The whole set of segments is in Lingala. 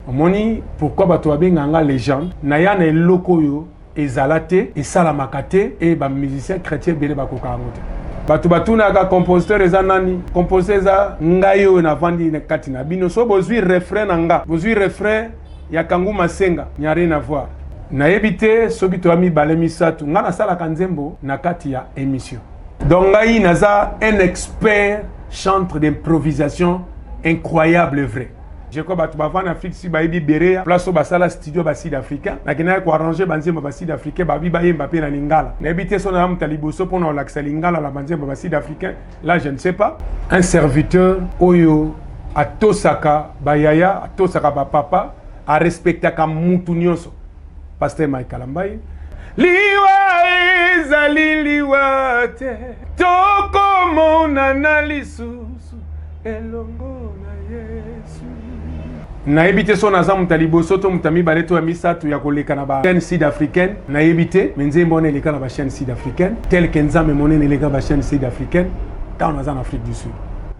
Omoni pourquoi bato babenganga légende na ya na eloko yo ezalate et salamakate et ba musicien chrétien bele bakoka ngote. Bato batunaka compositeur eza nani? Compositeur eza ngai yo na vandi na kati na bino so bozwi refrain na nga. Bozwi refrain ya Kangu Masenga, nya rien à voir. Na ebité sobi to ami balemi satu nga na sala kanzembo na kati ya émission. Donc ngai naza un expert chantre d'improvisation incroyable vrai. Je crois que tu vas fixer Baïbi Bérea, place au Basala studio Bassid africain. La Guinée ko arranger Banzemba Bassid africain, Babi Baye Mbappé na Lingala. N'habiter son âme Taliboso pour nous l'accès Lingala la Banzemba Bassid africain. Là je ne sais pas. Un serviteur Oyo à Tosaka Bayaya, à Tosaka Papa, à respecter comme Moutounioso. Pasteur Michael Ambaye. Liwa ezali liwa te. Toko mon analisusu elongo na Yesu. Na ebité son azam talibo soto mutami baleto ya misatu ya koleka na ba chaîne sud-africaine na ebité menze mbone leka na ba chaîne sud-africaine tel que nzambe monene leka ba chaîne sud-africaine ta on en Afrique du Sud.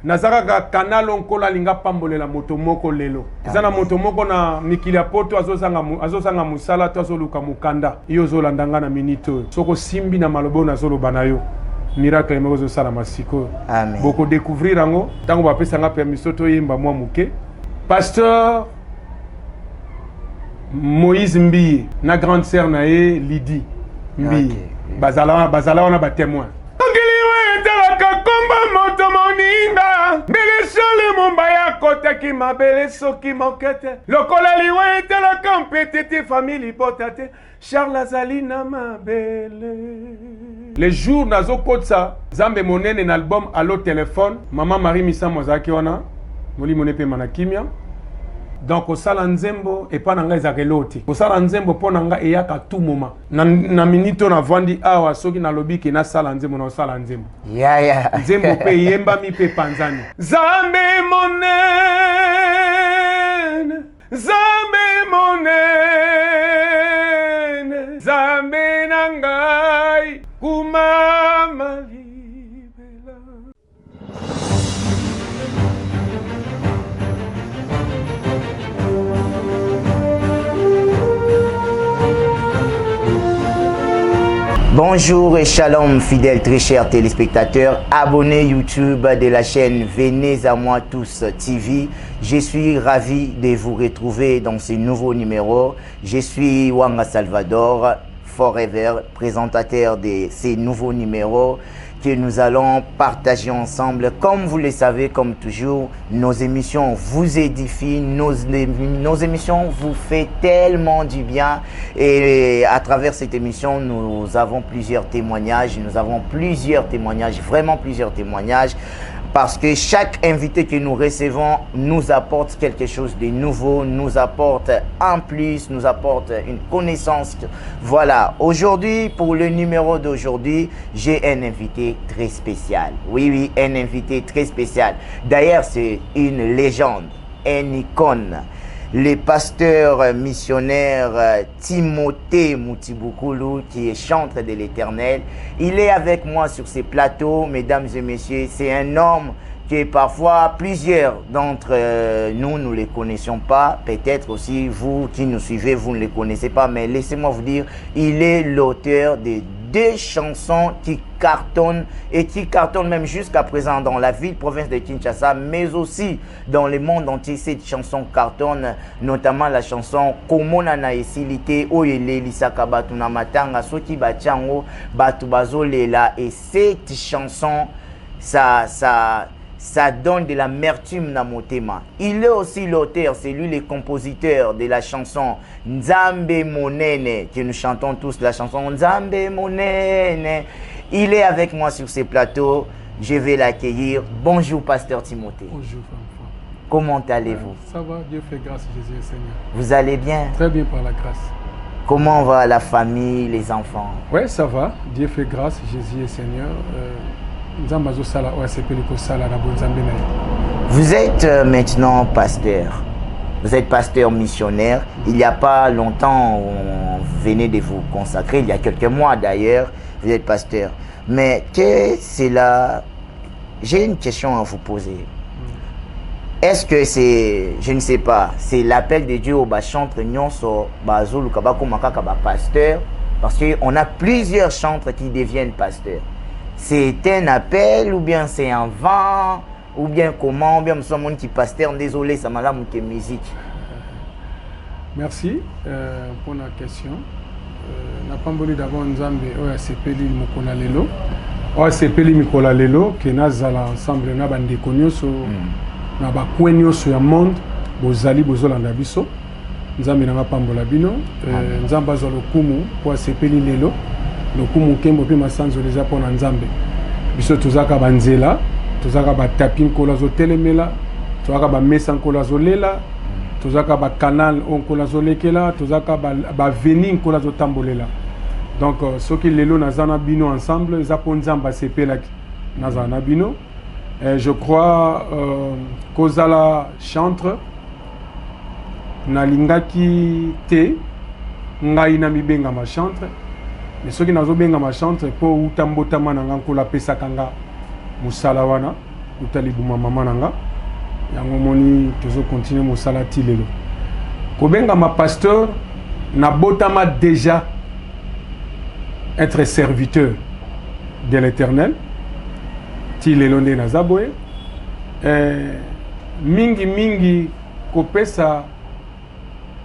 Nazaka canal onkola linga pambolela moto moko lelo. Zana moto moko na mikili ya poto azosanga musala to azoluka mukanda. Iyo zolandanga na minito. Soko simbi na malobo na zolo banayo. Miracle emezo sala masiko. Amen. Boko découvrir ango tango ba pesa nga permission to yimba mwa muke. Pasteur Moïse Mbiye, na grande sœur nae Lydie Mbiye. Okay. Bazala on a ba témoin. Ngiliwe telaka komba moto moninga. Bele chale mombaya kota ki mabele soki mokete. Lokola liwe telaka mpetete famille potate. Charles Azalina mabele. Les jours nazo kotsa Zambe monene na album Allo téléphone. Maman Marie Missa Mozaki wana. Moli monepe manakimia. Donc au sala nzembo et pas nanga ezakeloti. Au sala nzembo po nanga eyaka tout moment. Na minito na vandi awa soki na lobi ke na sala nzembo na sala nzembo. Ya. Nzembo pe yemba mi pe panzani. Zambe monene. Zambe monene. Zambe nangai kumama. Bonjour et shalom fidèles très chers téléspectateurs, abonnés YouTube de la chaîne Venez à moi tous TV. Je suis ravi de vous retrouver dans ce nouveau numéro. Je suis Wanga Salvador, forever, présentateur de ces nouveaux numéros que nous allons partager ensemble. Comme vous le savez, comme toujours, nos émissions vous édifient, nos émissions vous font tellement du bien. Et à travers cette émission, nous avons plusieurs témoignages, vraiment plusieurs témoignages. Parce que chaque invité que nous recevons nous apporte quelque chose de nouveau, nous apporte un plus, nous apporte une connaissance. Voilà, aujourd'hui, pour le numéro d'aujourd'hui, j'ai un invité très spécial. Oui, un invité très spécial. D'ailleurs, c'est une légende, une icône. Le pasteur missionnaire Timothée Moutiboukoulou, qui est chantre de l'Éternel. Il est avec moi sur ces plateaux, mesdames et messieurs. C'est un homme que parfois plusieurs d'entre nous ne les connaissons pas. Peut-être aussi vous qui nous suivez, vous ne les connaissez pas. Mais laissez-moi vous dire, il est l'auteur de 2 chansons qui cartonnent et qui cartonnent même jusqu'à présent dans la ville, province de Kinshasa, mais aussi dans le monde entier. Cette chanson cartonne, notamment la chanson Komona na esilite oyele lisaka batu na matanga soki bachango batu bazolela. Et cette chanson, ça donne de l'amertume dans mon thème. Il est aussi l'auteur, c'est lui le compositeur de la chanson Nzambe Monene, que nous chantons tous la chanson Nzambe Monene. Il est avec moi sur ces plateaux. Je vais l'accueillir. Bonjour, pasteur Timothée. Bonjour, François. Comment allez-vous? Ça va, Dieu fait grâce, Jésus est Seigneur. Vous allez bien? Très bien par la grâce. Comment va la famille, les enfants? Oui, ça va. Dieu fait grâce, Jésus est Seigneur. Vous êtes maintenant pasteur. Vous êtes pasteur missionnaire. Il n'y a pas longtemps, on venait de vous consacrer, il y a quelques mois d'ailleurs, vous êtes pasteur. Mais que c'est là, j'ai une question à vous poser. est-ce que c'est, je ne sais pas, c'est l'appel de Dieu au chantre nyonso bazulu kabako makaka ba pasteur, parce qu'on a plusieurs chantres qui deviennent pasteurs. C'est un appel ou bien c'est un vent ou bien comment, ou bien nous monde qui pasteur, désolé, ça m'a l'air que musique. Merci pour la question. Na pamboli d'abord nzambe oya sepeli mukola lelo. Oya sepeli mukola lelo ke nazala ensemble na bandeko nyonso na bakwe nyonso ya monde bozali bozolanda biso. Nzambe na pambola bino nzamba zo lokumu po sepeli lelo. Lokumu kembo pe masanzo leza pona nzambe. Biso tozaka banzela, tozaka ba tapin kola zo telemela, tozaka ba mesa kola zo lela. Tozaka ba canal on kola zo lekela, tozaka ba veni kola zo tambolela. Donc ce qui lelo nazana bino ensemble, zapo nzamba sepela nazana bino. Je crois kozala chantre na lingaki te ngai na mibenga ma chantre. Mais ce qui nazo benga ma chantre po utambotama na ngankola pesa kanga musala wana utalibuma mama nanga. Yango moni toujours continuer mosala ti lelo. Kobenga ma pasteur na botama déjà être serviteur de l'Éternel. Ti lelo nde nazaboye. Mingi kopesa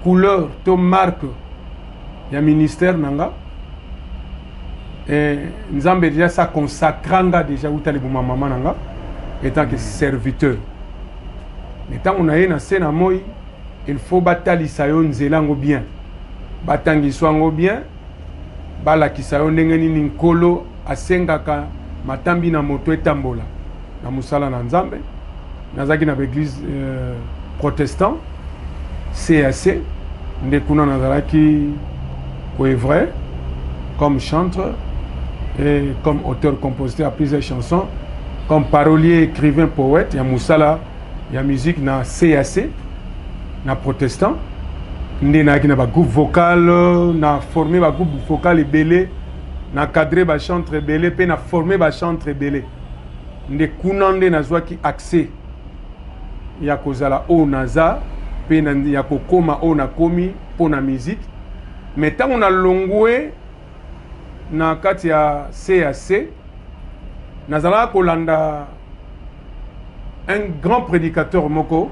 couleur to marque ya ministère nanga. Nzambe déjà ça consacranga déjà utalibuma mama nanga étant que serviteur. Mais tant qu'on a une scène à moi, il faut battre sayon nzelango bien. Batangi swango bien. Bala ki sayon ndengeni ninkolo asengaka matambi na moto etambola. Na musala na nzambe. Nazaki na l'église protestant. CAC. Ndekuna nazalaki ko est vrai comme chanteur et comme auteur-compositeur à plusieurs chansons, comme parolier, écrivain, poète, ya musala. Il y a musique na CAC, na protestant. Ndé na ki na ba groupe vocal, na formé ba groupe vocal belé, na cadré ba chantre belé, pe na formé ba chantre belé. Ndé kunande na zwa ki accès. Ya kozala o naza, pe na ya kokoma o na komi po na musique. Mais tant on a longoué na kati ya CAC, nazala kolanda un grand prédicateur moko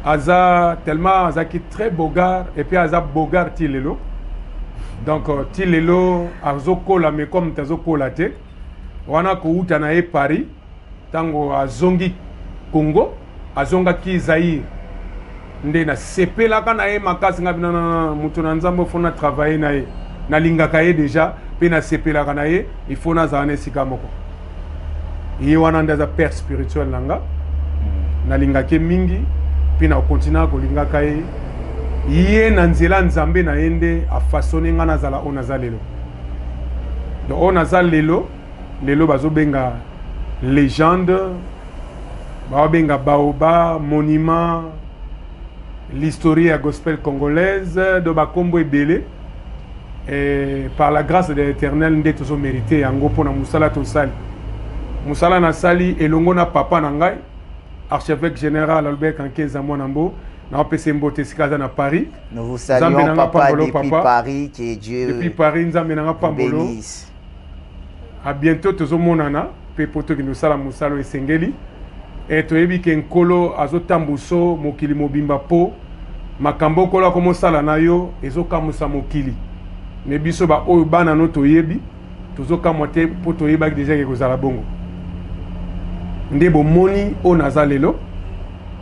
aza tellement aza qui très bogar et puis aza bogar tilelo donc tilelo azoko la mais comme tazoko la te wana ko uta na e Paris tango azongi Congo azonga ki Zaïre nde na sepela kana e makasi ngabina na mutu na nzambo fona travailler na e na lingaka e déjà pe na sepela kana e il faut na zane sika moko ye wana ndaza père spirituel nanga na lingake mingi pina continue ko lingaka ye na nzela nzambe na yende a façonner ngana zala onaza lelo donc onaza lelo bazo benga légende ba benga baoba monument l'histoire à gospel congolaise de ba kombo ebele et par la grâce de l'Éternel ndé tozo mérité yango pona musala to sali musala na sali elongo na papa na ngai archevêque général Albert Kankeza Mwanambo na PC Mbote Sikaza na Paris. Nous vous saluons papa depuis Paris, que Dieu depuis Paris nzambe na pambolo. À bientôt tozo monana pe poto ki nous sala musalo esengeli et toyebi ke nkolo azotambuso mokili mobimba po makambo kola ko mosala na yo ezokamusa mokili. Ne biso ba oyo bana no toyebi tozokamwa te po toyeba déjà ke kozala bongo. Nde bo moni o nazalelo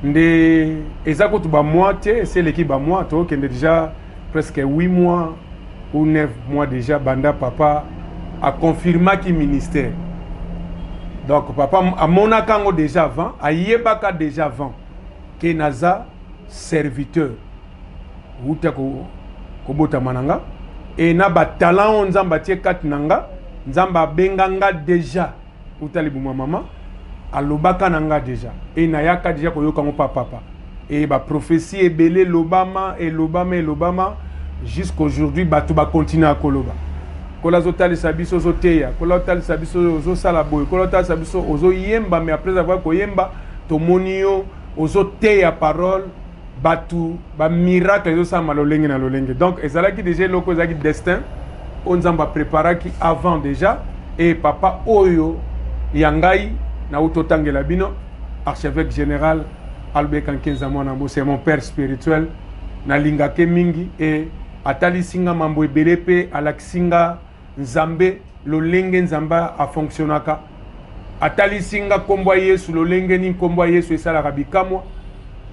nde ezako tu ba mois te c'est l'équipe ba mois to que déjà presque 8 mois ou 9 mois déjà banda papa a confirmé qui ministère donc papa a monakango déjà avant a yebaka déjà avant que naza serviteur uta ko bota mananga et na ba talent nzamba tie kat nanga nzamba benganga déjà utali buma mama alobaka nanga déjà et nayaka déjà koyoka ngo papa et ba prophétie ebele lobama et lobama jusqu'aujourd'hui batu ba continuer à koloba kola zotali sabiso zoteya kola zotali sabiso zo sala boy kola zotali sabiso ozo yemba mais après avoir koyemba to monio ozote ya parole batu ba miracle ezosala lolenge na lolenge. Donc ezalaki déjà loko ezalaki destin on nzamba préparaki avant déjà et papa oyo yangai na utotangela bino archevêque général Albert Kankenza Mwanambo, c'est mon père spirituel na lingake mingi et atali singa mambo ebelepe alakisinga nzambe lolenge nzamba a fonctionnaka atali singa kombo Yesu lolenge ni kombo Yesu esalaka bikamwa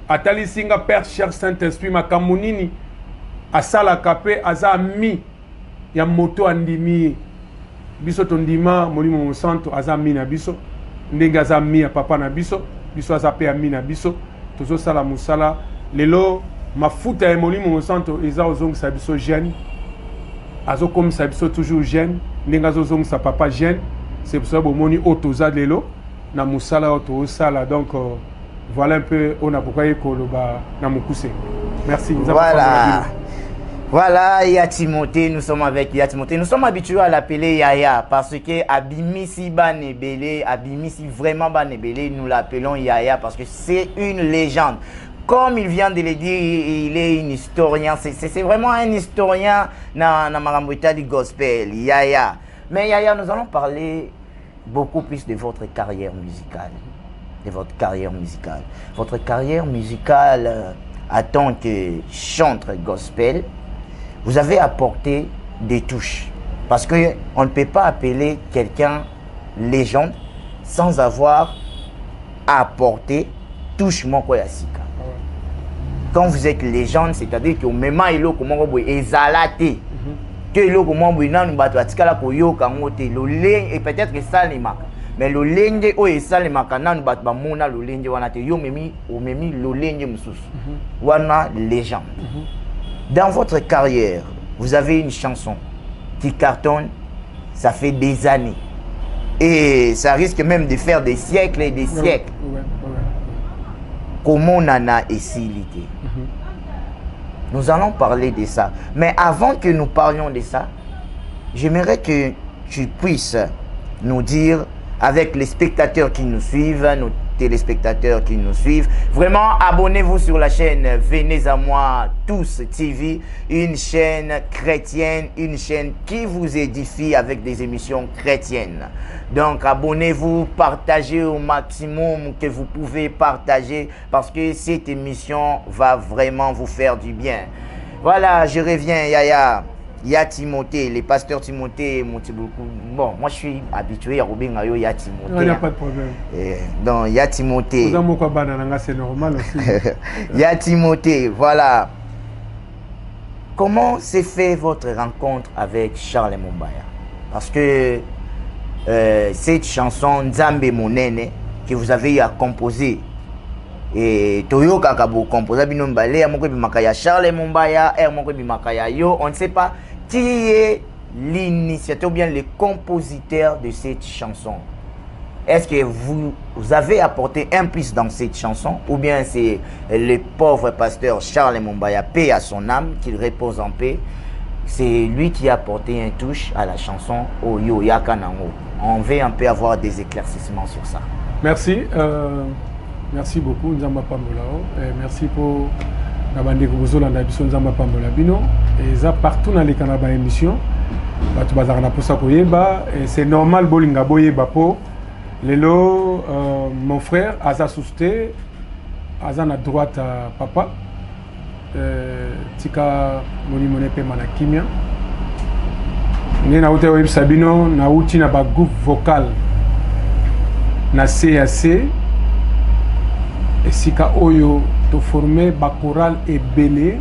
atali singa père cher Saint-Esprit makamunini asalaka pe aza mi ya moto andimi biso tondima molimo santo aza mi na biso ndenge aza mi ya papa na biso biso aza pe ami na biso tozo sala musala lelo mafuta ya molimo santo eza ozongisa biso jeune azo komisa biso toujours jeune ndenge azo zongisa papa jeune c'est pour ça bomoni otoza lelo na musala oto sala. Donc voilà un peu on a pourquoi ekoloba na mukuse. Merci. Voilà, Yaya Timothée, nous sommes avec Yaya Timothée. Nous sommes habitués à l'appeler Yaya parce que Abimisi Banebele, Abimisi vraiment Banebele, nous l'appelons Yaya parce que c'est une légende. Comme il vient de le dire, il est un historien. C'est vraiment un historien dans Marambouita du gospel, Yaya. Mais Yaya, nous allons parler beaucoup plus de votre carrière musicale. De votre carrière musicale. Votre carrière musicale en tant que chanteur gospel, vous avez apporté des touches. Parce qu'on ne peut pas appeler quelqu'un légende sans avoir apporté touche Mokoyasika. Quand vous êtes légende, c'est-à-dire que même il comment vous ezalate que il comment vous nan bato atikala koyoka ngote loleng et peut-être que ça les marque. Mais lolenge o esale makana bato ba mona lolenge wana te yo memi o memi lolenge mususu. Wana légende. Dans votre carrière, vous avez une chanson qui cartonne, ça fait des années. Et ça risque même de faire des siècles et des siècles. Comment on en a essayé. Nous allons parler de ça. Mais avant que nous parlions de ça, j'aimerais que tu puisses nous dire, avec les spectateurs qui nous suivent, nos téléspectateurs qui nous suivent, vraiment abonnez-vous sur la chaîne Venez à moi tous TV, une chaîne chrétienne, une chaîne qui vous édifie avec des émissions chrétiennes. Donc abonnez-vous, partagez au maximum que vous pouvez partager parce que cette émission va vraiment vous faire du bien. Voilà, je reviens Yaya. Il y a Timothée, les pasteurs Timothée, bon, moi je suis habitué à Robin Ayo, il y a Timothée. Il n'y a pas de problème. Donc il y a Timothée. C'est normal aussi. Il y a Timothée, voilà. Comment s'est fait votre rencontre avec Charles Mombaya? Parce que cette chanson Nzambe Monene que vous avez eu à composer, et Toyo Kakabo composé Binombale, Charles Mombaya, Yo, on ne sait pas qui est l'initiateur ou bien le compositeur de cette chanson. Est-ce que vous avez apporté un plus dans cette chanson ou bien c'est le pauvre pasteur Charles Mombaya, paix à son âme, qu'il repose en paix, c'est lui qui a apporté un touche à la chanson Oyo Yakanango. On veut un peu avoir des éclaircissements sur ça. Merci. Merci beaucoup, Nzamba Pambolao. Merci pour la bande de Bozola Nabison Nzamba Pambola Bino. Et ça partout dans les canaux émission. C'est normal, Bolinga Boyeba Po. Lelo, mon frère, Aza Sousté, Aza à droite à papa. Tika Moni Monepe Manakimia. Nena Ute Web Sabino, na Uti na ba groupe vocal. Na CAC. Et si ka oyo to formé ba choral ebele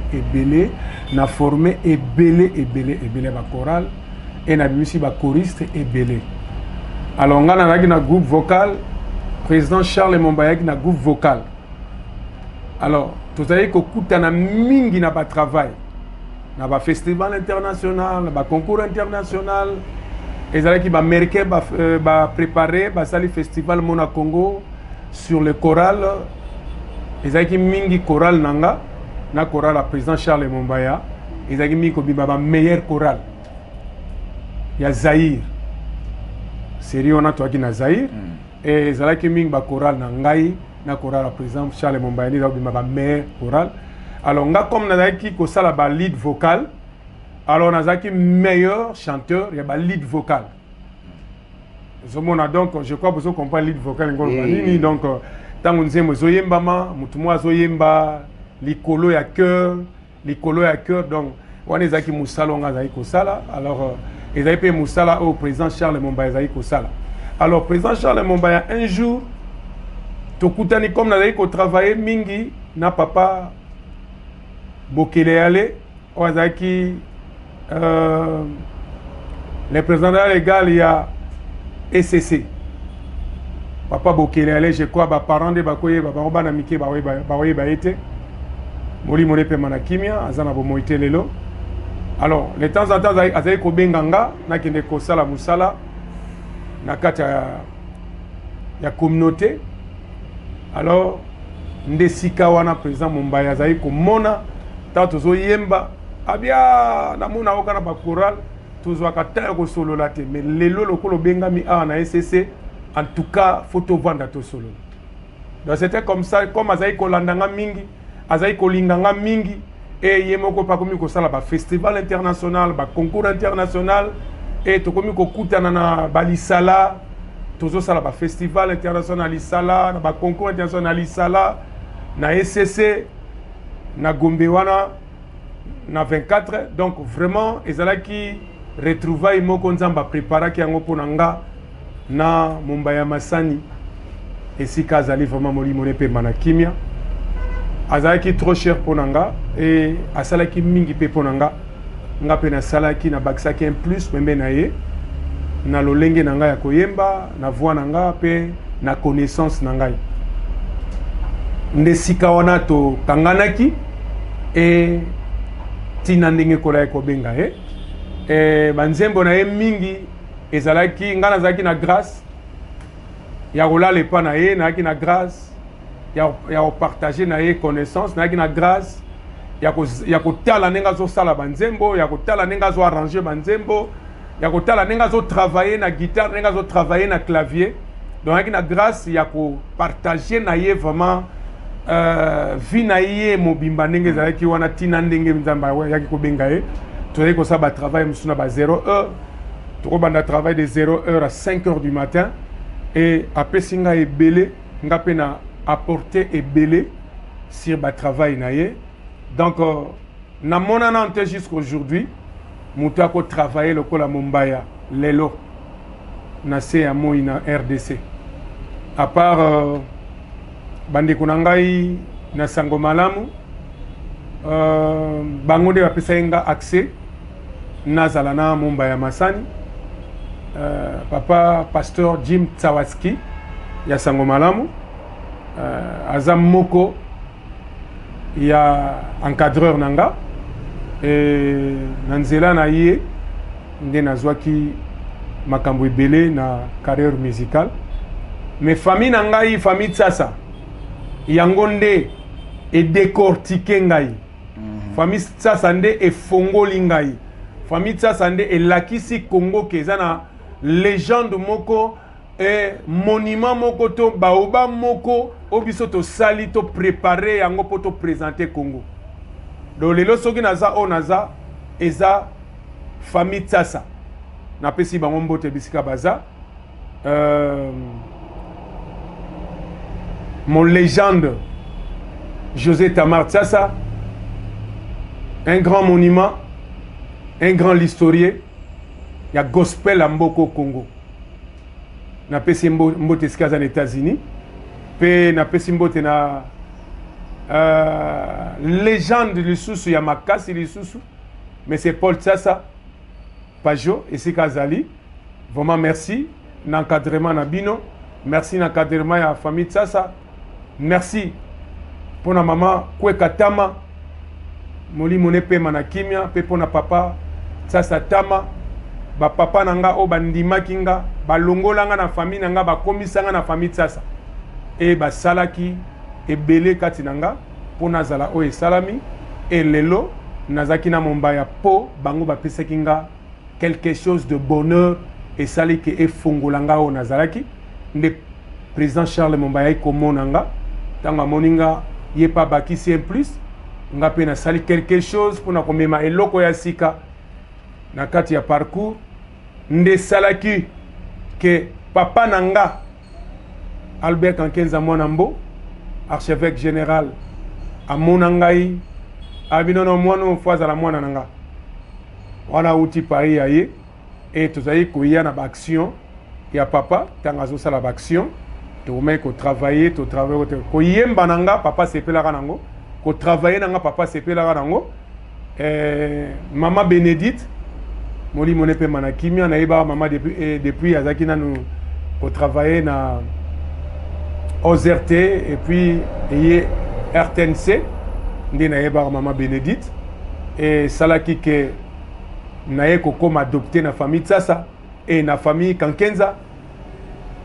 na formé ebele ba choral et na bimisi ba choriste ebele. Alors on a na groupe vocal, président Charles Mombaya na groupe vocal. Alors tout ça ko kutana mingi na ba travail. Na ba festival international, na ba concours international. Et ça qui ba américain ba préparer ba sali festival Mona Congo sur le choral. Ezaki mingi choral nanga na choral à président Charles Mombaya ezaki mingi kobimba meilleur choral ya Zaïre série on a toi qui na Zaïre et ezalaki mingi ba choral na ngai na chorale par exemple Charles Mombaya ni ma meilleure chorale. Alors nga comme nazaki ko sala ba lead vocal, alors nazaki meilleur chanteur, il y a ba lead vocal. Donc je crois que vous comprenez lead vocal ngolo donc tango nzembo zoyemba ma mutu mwa zoyemba likolo ya cœur donc wana ezaki musala nga zaki ko sala. Alors ezaki pe musala au président Charles Mombaya zaki ko sala. Alors président Charles Mombaya un jour tokutani comme nazaki ko travailler mingi na papa Bokele Ale Ozaki le président légal il y a ECC papa Bokele Ale je crois ba parents de bakoye ba bana mike ba ba été moli mole pe manakimia azana bo moité lelo. Alors de temps en temps azali ko benganga na kende ko sala musala na kata ya communauté. Alors ndesika wana président Mombaya azali ko mona tant zo yemba abia na mona okana ba choral tozo akata ko solo la te mais lelo lokolo bengami a na SCC en tout cas photo vanda to solo. Donc c'était comme ça comme azali ko landanga mingi azali ko linganga mingi et yemoko pa komi ko sala ba festival international ba concours international et to komi ko kutana na balisala tozo sala ba festival international isala na ba concours international isala na SCC na Gombe wana na 24. Donc vraiment ezalaki retrouvaille moko nzamba prépara ki yango pona nga na Mombaya Masani esika azali vraiment molimo pe manakimia azalaki trop cher pona nga et asalaki mingi pe pona nga pe na salaki na baksaki un plus membe na ye na lolenge na nga ya koyemba na voix na nga pe na connaissance na ngai ndesika wana to kanganaki et tina ndenge kola ko benga banzembo na ye mingi ezalaki ngana zaki na grâce ya kolala epa na ye na na grâce ya partager na ye connaissance na na grâce ya kotala ndenge azosala banzembo ya kotala ndenge azoarranger banzembo ya kotala ndenge azotravailler na guitare ndenge azotravailler na clavier. Donc na grâce ya kopartager na ye vraiment vie na ye mobimba ndenge ezalaki wana tina ndenge nzamba yaki kobenga ye tozali kosala travail musuna ba 0 heure tokobanda travail de 0 heure à 5 heures du matin et apesi nga ebele nga pe na apporter ebele sur ba travail na ye. Donc na monana ante jusqu'à aujourd'hui mutu ako travailler lokola Mombaya lelo na se ya moi na RDC à part bandeko na ngai na Sango Malamu bango nde bapesa nga accès nazala na Mombaya Masani. Papa pasteur Jim Tsawaski ya Sango Malamu aza moko ya encadreur nanga et nanzela na ye nde nazwaki makambo ebele na carrière musicale mais famille na ngai famille Tsasa yango nde e décortiquer ngai famille Tsasa nde e fongoli ngai famille Tsasa nde e lakisi Congo keza na légende moko et monument moko to baoba moko obiso to sali to préparer yango poto présenter Congo. Donc lelo soki naza o naza eza famille Tsasa na pesi bango mbote bisika baza mon légende José Tamar Tsasa, un grand monument, un grand historien. Il y a gospel à Mboko Congo. Na pesi mbote skaza aux États-Unis. Pe na pesi mbote na légende lisusu ya makasi lisusu. Mais c'est Paul Tsasa Pajo et Sikazali. Vraiment merci l'encadrement na bino. Merci l'encadrement ya famille Tsasa. Merci pour na maman Kweka Tama. Moli monepe manakimia pe pour na papa Tsasa Tama. Ba papa nanga o bandima kinga ba longolanga na famille nanga ba komisanga na famille Tsasa et ba salaki e belé kati nanga pour nazala o e salami et lelo nazaki na Mombaya po bango ba pesa kinga quelque chose de bonheur et sali ke e fongolanga o nazalaki nde président Charles Mombaya ko monanga tanga moninga ye pa bakisi un plus nga pe na sali quelque chose pour na komema eloko ya sika na kati ya parcours nde salaki que papa nanga Albert Kankenza Mwanambo archevêque général a monangai abinono mwana fois la mwana nanga wana uti Paris aye et tozali koya na action ya papa tanga zo sala action to mec ko travailler ko yemba nanga papa sepelaka nango ko travailler nanga papa sepelaka nango mama Bénédicte moli monepe manakimia na iba mama depuis azaki nanu ko travailler na OZRT et puis RTNC ndi na iba mama Bénédicte et salaki ke naye koma adopté na famille Tsasa et na famille Kankenza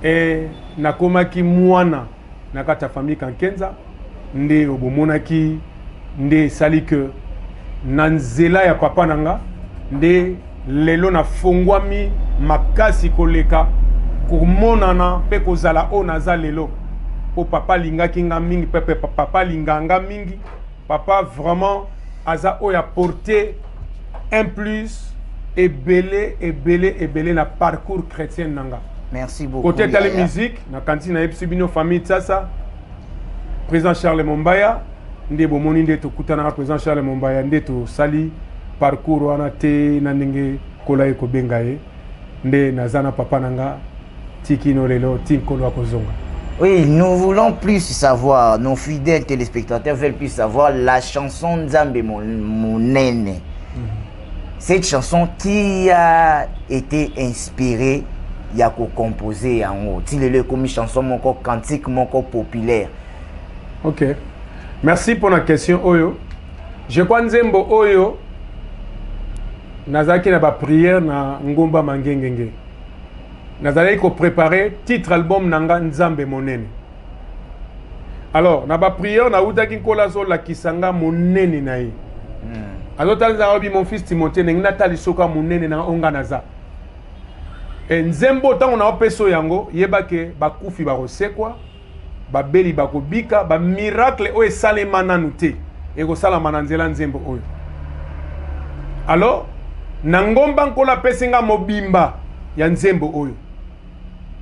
et nakomaki mwana na kata famille Kankenza nde obomonaki nde sali que na nzela ya papa nanga nde lelo na fongwami makasi koleka komonana pe kozala o naza lelo po papa lingaki nga mingi pepe papa linganga mingi papa vraiment aza o ya porter un plus et belé na parcours chrétien nanga. Merci beaucoup. Côté de la musique, na cantine na Epsibino famille Tsasa, président Charles Mombaya, ndé bomoni ndé to kutana président Charles Mombaya ndé to sali parcours wana te na ndenge kola ko bengaye ndé nazana papa nanga tikino lelo tinkolo kozonga. Oui, nous voulons plus savoir, nos fidèles téléspectateurs veulent plus savoir la chanson Nzambe Monene. Cette chanson qui a été inspirée, il y a composé en haut. Il est comme une chanson mon cantique, mon populaire. Ok. Merci pour la question Oyo. Je crois Nzembo Oyo nazaki na ba prière na ngomba mangengenge. Nazali ko préparer titre album nanga Nzambe Monene. Alors, na ba prière na utaki kola so la kisanga monene na ye. Alors, mon fils Timothée, Nathalie Soka Mounene na Onganaza. Et Nzembo, tant on a peso yango, yebake, bakufi barosekwa, babeli bakobika, ba miracle oe salemana nute, ego salamana nzela Nzembo oyo. Alors, nangomba nkola pesinga mobimba ya Nzembo oyo.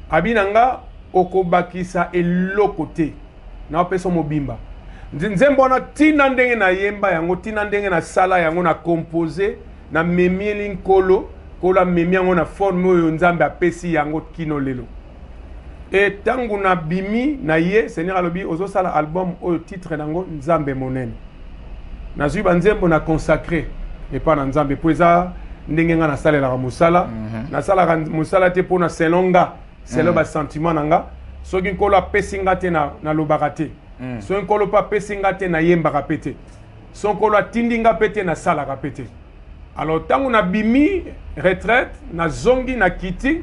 Abinanga okobakisa elokote na peso mobimba. Nzembo na tina ndenge na yemba yango tina ndenge na sala yango na composer na memieli nkolo kola memi yango na forme oyo Nzambe apesi yango kino lelo et tangu na bimi na ye Seigneur alobi ozo sala album oyo titre nango Nzambe Monene na zuba Nzembo na consacré et pas na Nzambe poeza ndenge nga na sala la musala na sala musala te pona selonga selo ba sentiment nanga soki nkolo apesi nga te na lobaka te son kolo pa pesinga te na yemba kapete son kolo tindinga pete na sala kapete alors tangu na bimi retraite na zongi na kiti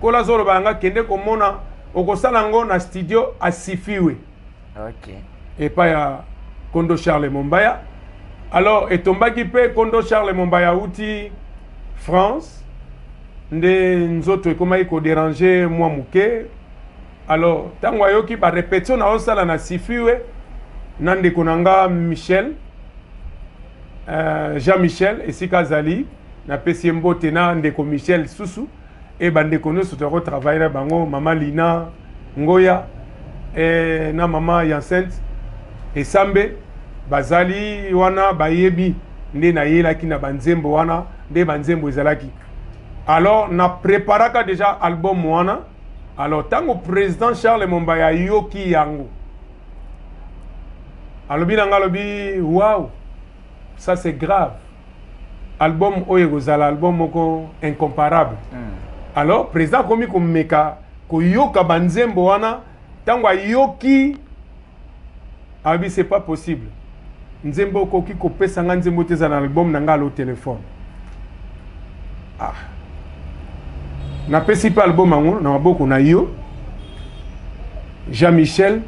kola zolo banga kende komona okosala ngo na studio asifiwe. OK. Et pas ya Kondo Charles Mombaya. Alors etombaki pe Kondo Charles Mombaya uti France nde nzoto ekomaki ko déranger moi muke. Alors, tango ayoki ba répétition na osala na sifiwe nande konanga Michel Jean-Michel esika zali na pesimbo tena ndeko Michel Susu et bande kono so to travailler bango mama Lina Ngoya et na mama Yancente et Sambe bazali wana bayebi nde na yelaki na banzembo wana nde banzembo ezalaki. Alors na préparaka déjà album wana. Alors, tant que le président Charles Mombaya yoki yango, alobi nanga alobi, waouh, ça c'est grave. Album Oyegozala, album moko incomparable. Alors, président komi komeka, ko yoka banzembo wana, tant que yoki, alobi c'est pas possible. Nzembo koki kopesa nga nzembo teza na album nanga lo téléphone. Ah. Na pesi pa album ango na maboko na yo Jean-Michel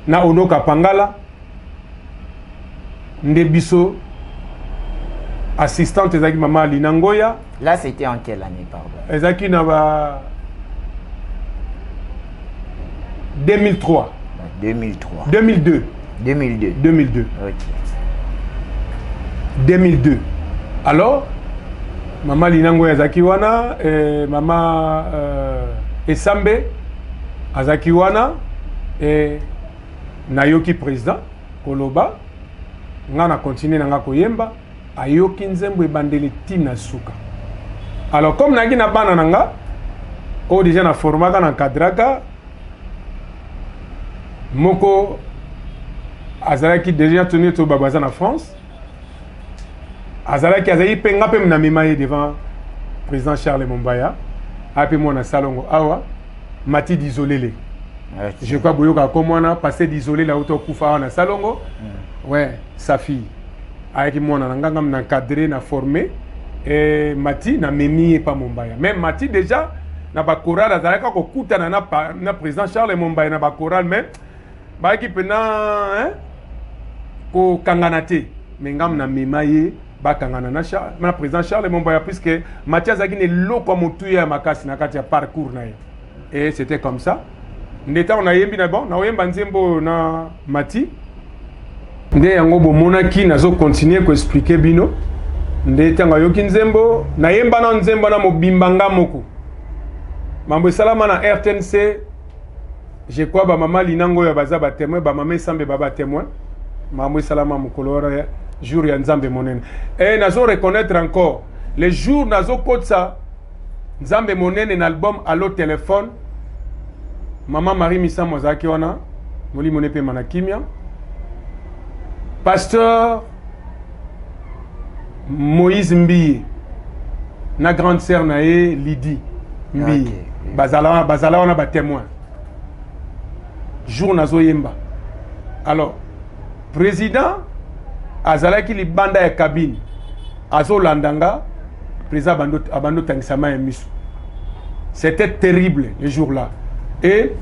na Onoka Pangala nde biso assistante ezaki mama Lina Ngoya. Là c'était en quelle année pardon? Ezaki na ba 2003. 2003. 2002. 2002. 2002. Ok. 2002. Alors, Maman Linango Azakiwana, Maman Esambe Azakiwana, et Nayoki président, Koloba, Ngana continue Nanga Koyemba, Ayoki Nzembo et Bandele Tina Suka. Alors, comme Nagi na bana nanga, o déjà na formaka na kadraka, Moko Azalaki déjà tenu to babaza na France. Azalaki Azayi penga pe na mimaye devant président Charles Mombaya. Ape moi na salongo awa, Mati d'isolé. Je crois Boyoka comme on a passé d'isolé la auto kufa na salongo. Ouais, sa fille. Avec moi na nganga na cadré na formé et Mati na memi pas Mombaya. Même Mati déjà na ba choral Azalaka ko kuta na président Charles Mombaya na ba choral même ba ki pena hein ko kanganate mais ngam na memaye ba kangana na président Charles Mombaya puisque Mathias Agine loko motuya makasi na kati ya parcours na ye. Et c'était comme ça. Ndeta on a yembi na bon na yemba nzembo na Mati nde yango bomonaki nazo continuer ko expliquer bino ndeta ngayoki nzembo na yemba na nzembo na mobimbanga moko mambo salama na RTNC. Je crois ba Maman Linango ya baza ba témoin ba Maman Sambe baba témoin mambo salama mukolora jour ya nzambe monene. Et nazo reconnaître encore les jours nazo kotsa nzambe monene na album Allo téléphone. Maman Marie Missa Mozaki wana moli monepe manakimia. Pasteur Moïse Mbiye na grande sœur nae Lydie Mbiye. Okay. Bazala wana ba témoin. Jour nazo yemba. Alors président azalaki li banda ya cabine azo landanga président abando tangisama ya misu. C'était terrible le jour là. Et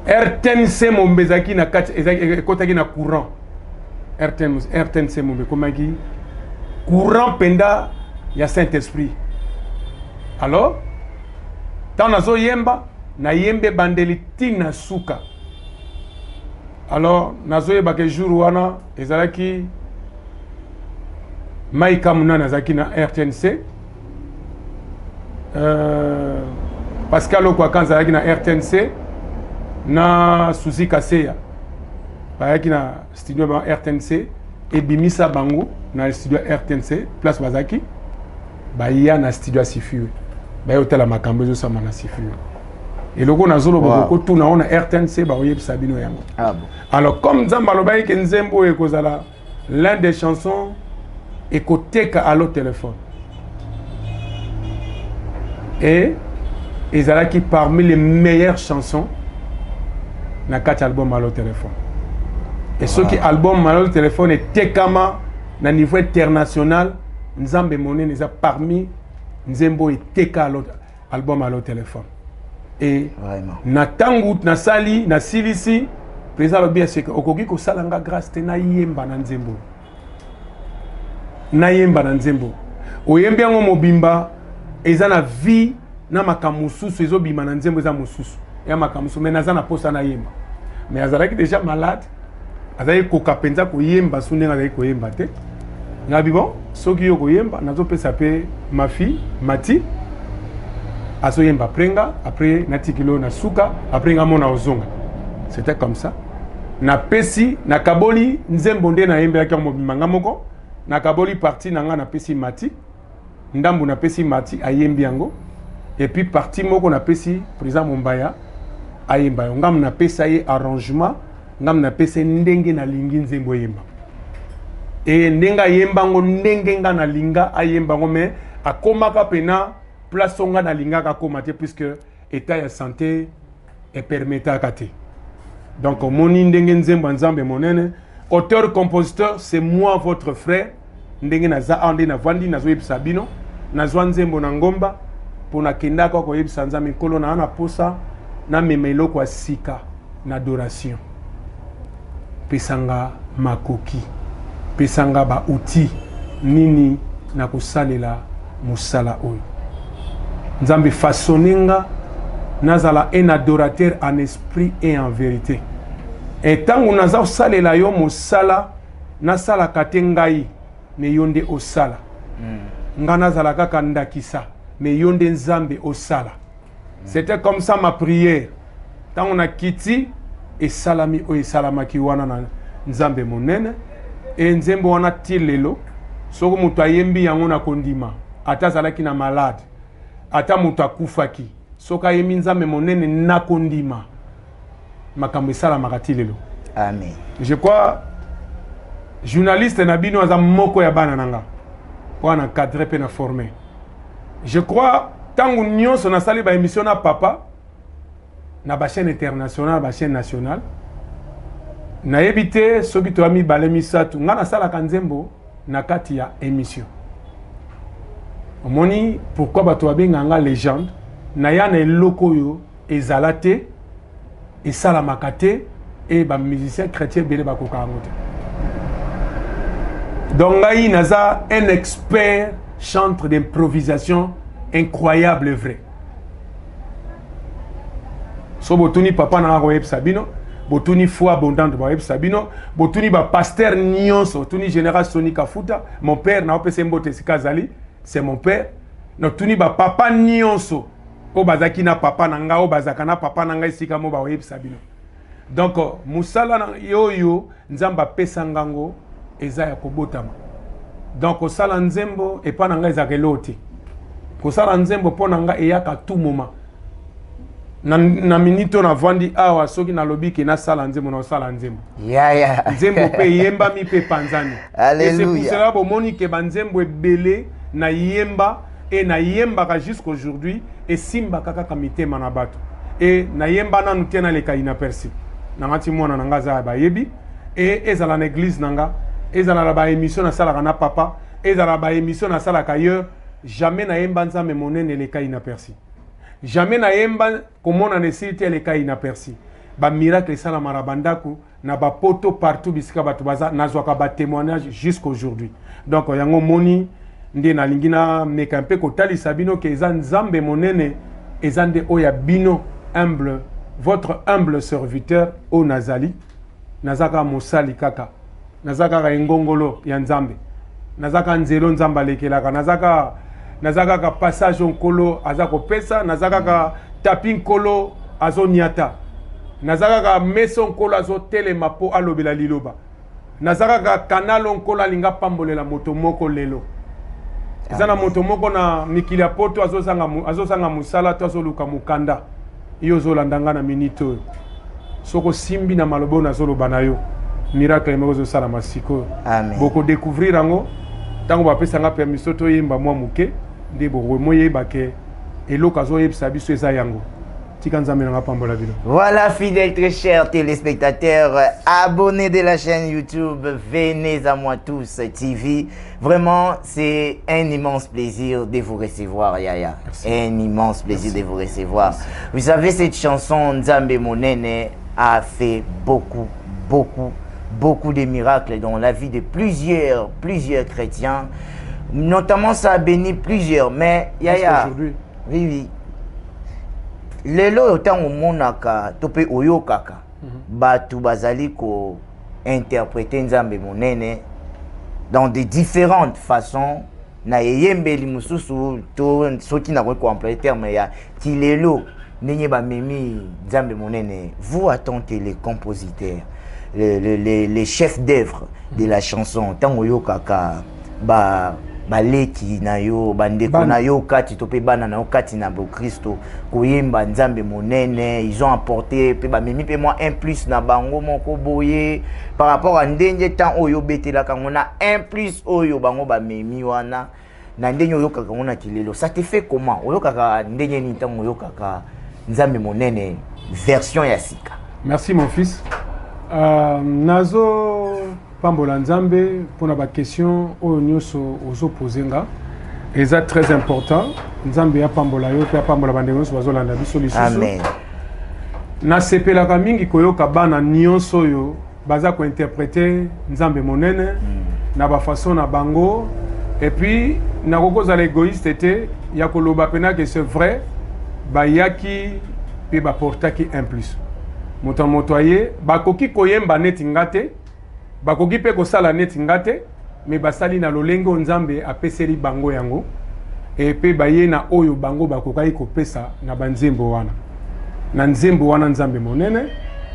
RTNC Mombezaki na kati ekotaki na courant. RTNC Mombe komaki courant penda ya Saint-Esprit. Alors tant nazo yemba na yembe bandeli tina suka. Alors nazo yeba ke jour wana ezalaki Maïka Mouna nazaki na RTNC. Pascal Okwakan zalaki na RTNC na Suzy Kaseya bayaki na studio ba RTNC et Bimisa Bango na studio RTNC place bazaki baya na studio Sifu bayo tela makambo zo sama na Sifu et loko na zolo boko tout na ona RTNC ba oyeb sabino yango. Ah bon. Alors comme Nzamba lobaye ke Nzembo e kozala l'un des chansons ekoteka Allo téléphone et ezalaki parmi les meilleures chansons na kati album Allo téléphone. Et ce qui album Allo téléphone est tekama na niveau international Nzambe monene eza parmi Nzembo et teka album Allo téléphone. Et vraiment na tangu na sali na silisi président lobia c'est que okoki ko salanga grâce te na yemba na Nzembo. Na yemba na Nzembo. Oyembi yango mobimba eza na vie na makamususu ezobima na Nzembo eza mususu. Ya makamusu mais naza na posa na yemba. Mais azalaki déjà malade. Azali ko kapenza ko yemba sunenga azali ko yemba te. Ngabi bon, soki yo ko yemba nazo pesa pe ma fille Mati. Aso yemba prenga après natikilo na suka après ngamona ozonga. C'était comme ça. Na pesi na kaboli Nzembo nde na yemba yaki mobimba ngamoko. Na kaboli parti nanga na pesi Mati. Ndambu na pesi Mati ayembi yango. Et puis parti moko na pesi président Mombaya ayemba ngam na pesa ye arrangement ngam na pesa ndenge na lingi Nzembo yemba et ndenga yemba ngo ndenge nga na linga ayemba ngo mais akomaka pena place nga na linga ka komate puisque état ya santé et permettra kate. Donc moni ndenge Nzembo Nzambe monene auteur compositeur c'est moi votre frère ndenge na za ande na vandi na zoyeb sabino na zwa Nzembo na ngomba pona kenda ko koyeb Nzambe kolo na ana posa na memelo kwa sika na adoration pesanga makoki pesanga ba outil nini na kosalela musala oyo Nzambe façonninga nazala un adorateur en esprit et en vérité Et tant qu'on a salé la yo mosala na sala katengai me yonde osala. Ngana zalaka kanda kisa me yonde nzambe osala. C'était comme ça ma prière. Tant on a quitté et salami o et salamaki wana na nzambe monene et nzembo wana tilelo soko mutu ayembi yango na kondima ata zalaki na malade ata mutu akufaki soka yembi nzambe monene na kondima makambo esalamaka tilelo. Amen. Je crois journaliste na bino aza moko ya bana nanga wana cadre pe na formé. Je crois tangu nyonso na sali ba émission na papa na ba chaîne internationale ba chaîne nationale na yebite soki to ami balé misatu nga na sala kanzembo na kati ya émission. Omoni pourquoi bato babenga nga légende na ya na eloko yo ezalate et salamaka te et ba musicien chrétien belé bakoka yango te. Donc ngai naza un expert chantre d'improvisation incroyable vrai. So botuni papa na ko yeb sabino, botuni foi abondante ba yeb sabino, botuni ba pasteur nyonso, botuni général Soni Kafuta, mon père na opese mbote sikazali, c'est mon père. No tuni ba papa nyonso, o bazaki na papa na nga o bazaka na papa na nga isika mo ba yeb sabino. Donc musala na yo nzamba pesa ngango eza ya kobotama. Donc osala nzembo e pa na nga eza keloti. Kosala nzembo po na nga eyaka tout moment. Na minito na vandi awa soki na lobiki na sala nzembo na sala nzembo. Ya. Nzembo pe yemba mi pe panzani. Alléluia. Et c'est pour cela que Monique banzembo ebele na yemba et na yemba jusqu'à aujourd'hui et simba kaka kamite manabato. Et na yemba na nutena le kaina persi. Na ngati mwana nanga za ba yebi et ezala na église nanga, ezala ba émission na sala na papa, ezala ba émission na sala ailleurs, jamais na yemba nzambe monene le kaina persi. Jamais na yemba komona nesiti le cas inaperçu. Ba miracle sala marabandaku na ba poto partout bisika batu baza nazwaka ba témoignage jusqu'aujourd'hui. Donc yango moni ndé na lingina mekampe ko tali sabino ke eza nzambe monene ezande oya bino humble votre humble serviteur o nazali nazaka mosali kaka nazaka engongolo ya nzambe nazaka nzelo nzamba lekelaka nazaka ka passage onkolo azako pesa nazaka ka tapin kolo azoniata nazaka ka meso onkolo azotelema po alobela liloba nazaka ka kanal onkolo alinga pambolela moto moko lelo ezana moto moko na mikili ya poto azosanga musala to azoluka mukanda iyo zolandanga na minito soko simbi na malobo na zoloba na yo miracle moko zosala masiko. Amen. Boko découvrir ango tango bapesa nga permission to yemba mwa muke nde bo moyeba ke eloko azoyebisa biso eza yango tika nzambe nga pambola bino. Voilà, fidèles très chers téléspectateurs, abonnés de la chaîne YouTube Venez à moi tous TV. Vraiment, c'est un immense plaisir de vous recevoir, Yaya. Merci. Un immense plaisir Merci. de vous recevoir. Merci. Vous savez, cette chanson Nzambe Monene a fait beaucoup de miracles dans la vie de plusieurs chrétiens. Notamment, ça a béni plusieurs. Mais Yaya, oui. Lelo otango monaka tope oyokaka batu bazali ko interpréter Nzambe Monene dans de différentes façons na yembeli mususu to soki na ko compléter terme ya tilelo nenye ba memi Nzambe Monene. Vous en tant que les compositeurs, les chefs d'œuvre de la chanson tango oyokaka baleki na yo bandeko na yo kati to pe bana na yo kati na bo Kristo koyemba Nzambe Monene, ils ont apporté pe ba memi pe moi un plus na bango moko boye par rapport à ndenge temps oyo betela kangona un plus oyo bango ba memi wana na ndenge oyo kaka ngona kilelo. Ça te fait comment oyo kaka ndenge ni temps oyo kaka Nzambe Monene version ya sika? Merci mon fils. Nazo pambola Nzambe pour la question oyo nyoso ozo posenga eza très important. Nzambe ya pambola yo pe pambola bandeko nyoso bazolanda biso lisusu. Amen. Na sepelaka mingi koyoka bana nyonso yo baza ko interpréter Nzambe Monene na ba façon na bango et puis na kokoza l'égoïste était ya koloba pena que c'est vrai ba yaki pe ba portaki un plus. moto aye bakoki koyemba neti ngate bakoki pe kosala neti ngate mais basali na lolenge nzambe apeseli bango yango et pe baye na oyo bango bakokai kopesa na banzembo wana na nzembo wana nzambe monene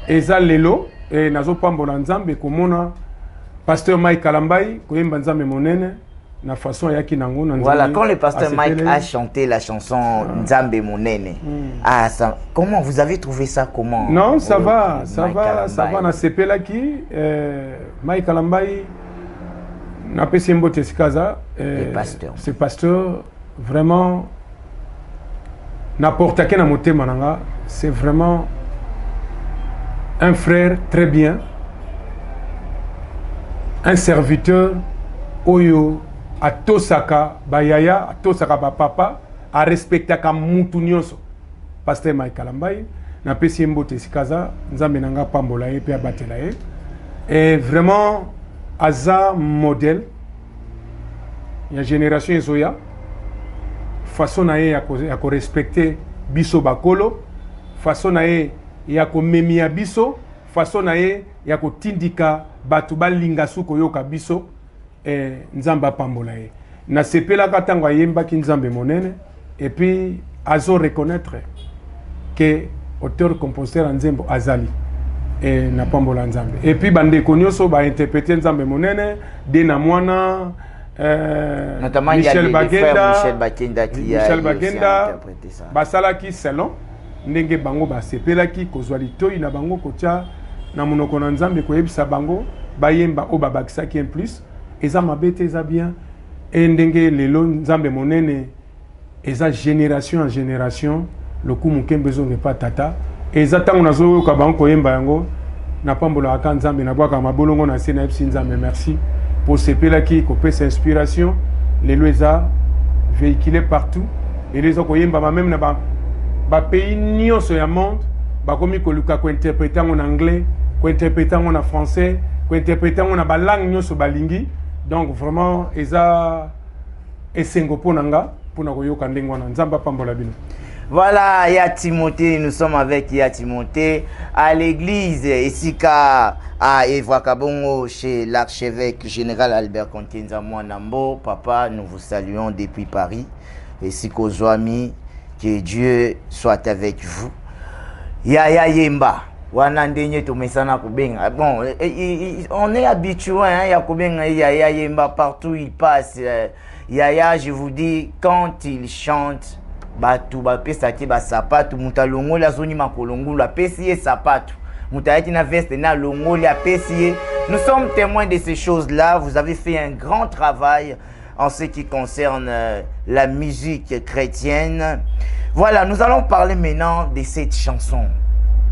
eza lelo et nazo pambola nzambe komona pasteur Mike Kalambai koyemba nzambe monene na façon yaki nango na nzambe. Voilà, quand le pasteur Mike a chanté la chanson Nzambe monene. Ah ça, comment vous avez trouvé ça comment? Non, ça va na sepela ki Mike Kalambai na pesembo tesikaza ce pasteur vraiment n'apporte qu'un motema nanga, c'est vraiment un frère très bien, un serviteur oyo a tosaka bayaya a tosaka ba papa a respectaka mutu nyonso pasteur Mike Kalambai na pesi mbote sikaza nzambe nanga pambola ye pe abatela ye et vraiment aza modèle ya génération ezoya façon na ye ya ko respecter biso bakolo façon na ye ya ko memia biso façon na ye ya ko tindika batu balinga suko yoka biso nzamba pambola ye na sepela katango ayemba ki nzambe monene et puis azo reconnaître que auteur compositeur nzembo azali et na pambola nzambe et puis bande konyoso ba interpréter nzambe monene de na mwana notamment Michel Bagenda qui a interprété ça basalaki selon ndenge bango ba sepela ki kozwali toyi na bango kotia na monoko na nzambe koyebisa bango bayemba o babakisaki en plus eza mabete eza bien et ndenge lelo nzambe monene eza génération en génération lokumu kembezo ne pas tata eza tango nazo ka bango koyemba yango na pambola aka nzambe na bwaka mabolongo na sena epsi nzambe merci pour sepela ki kopesa inspiration lelo eza véhiculé partout et les koyemba même na ba pays nyonso ya monde bakomi koluka ko interpréter en anglais ko interpréter en français ko interpréter en ba langue nyonso balingi. Donc vraiment, eza esengo ponanga pona koyoka ndenge wana nzamba pambola bino. Voilà, ya Timothée, nous sommes avec ya Timothée à l'église Esika à Evra Kabongo chez l'archevêque général Albert Kontenza Mwanambo. Papa, nous vous saluons depuis Paris. Esiko Zoami, que Dieu soit avec vous. Ya Yemba. Wanandenye tumesana kubenga. Bon, on est habitué hein, ya kubenga Yaya Yemba partout il passe. Yaya, je vous dis, quand il chante, batu ba pesaki ba sapatu mutalongo la zoni makolongo la pesier sapatu. Mutaiti na veste na longo la pesier. Nous sommes témoins de ces choses-là. Vous avez fait un grand travail en ce qui concerne la musique chrétienne. Voilà, nous allons parler maintenant de cette chanson.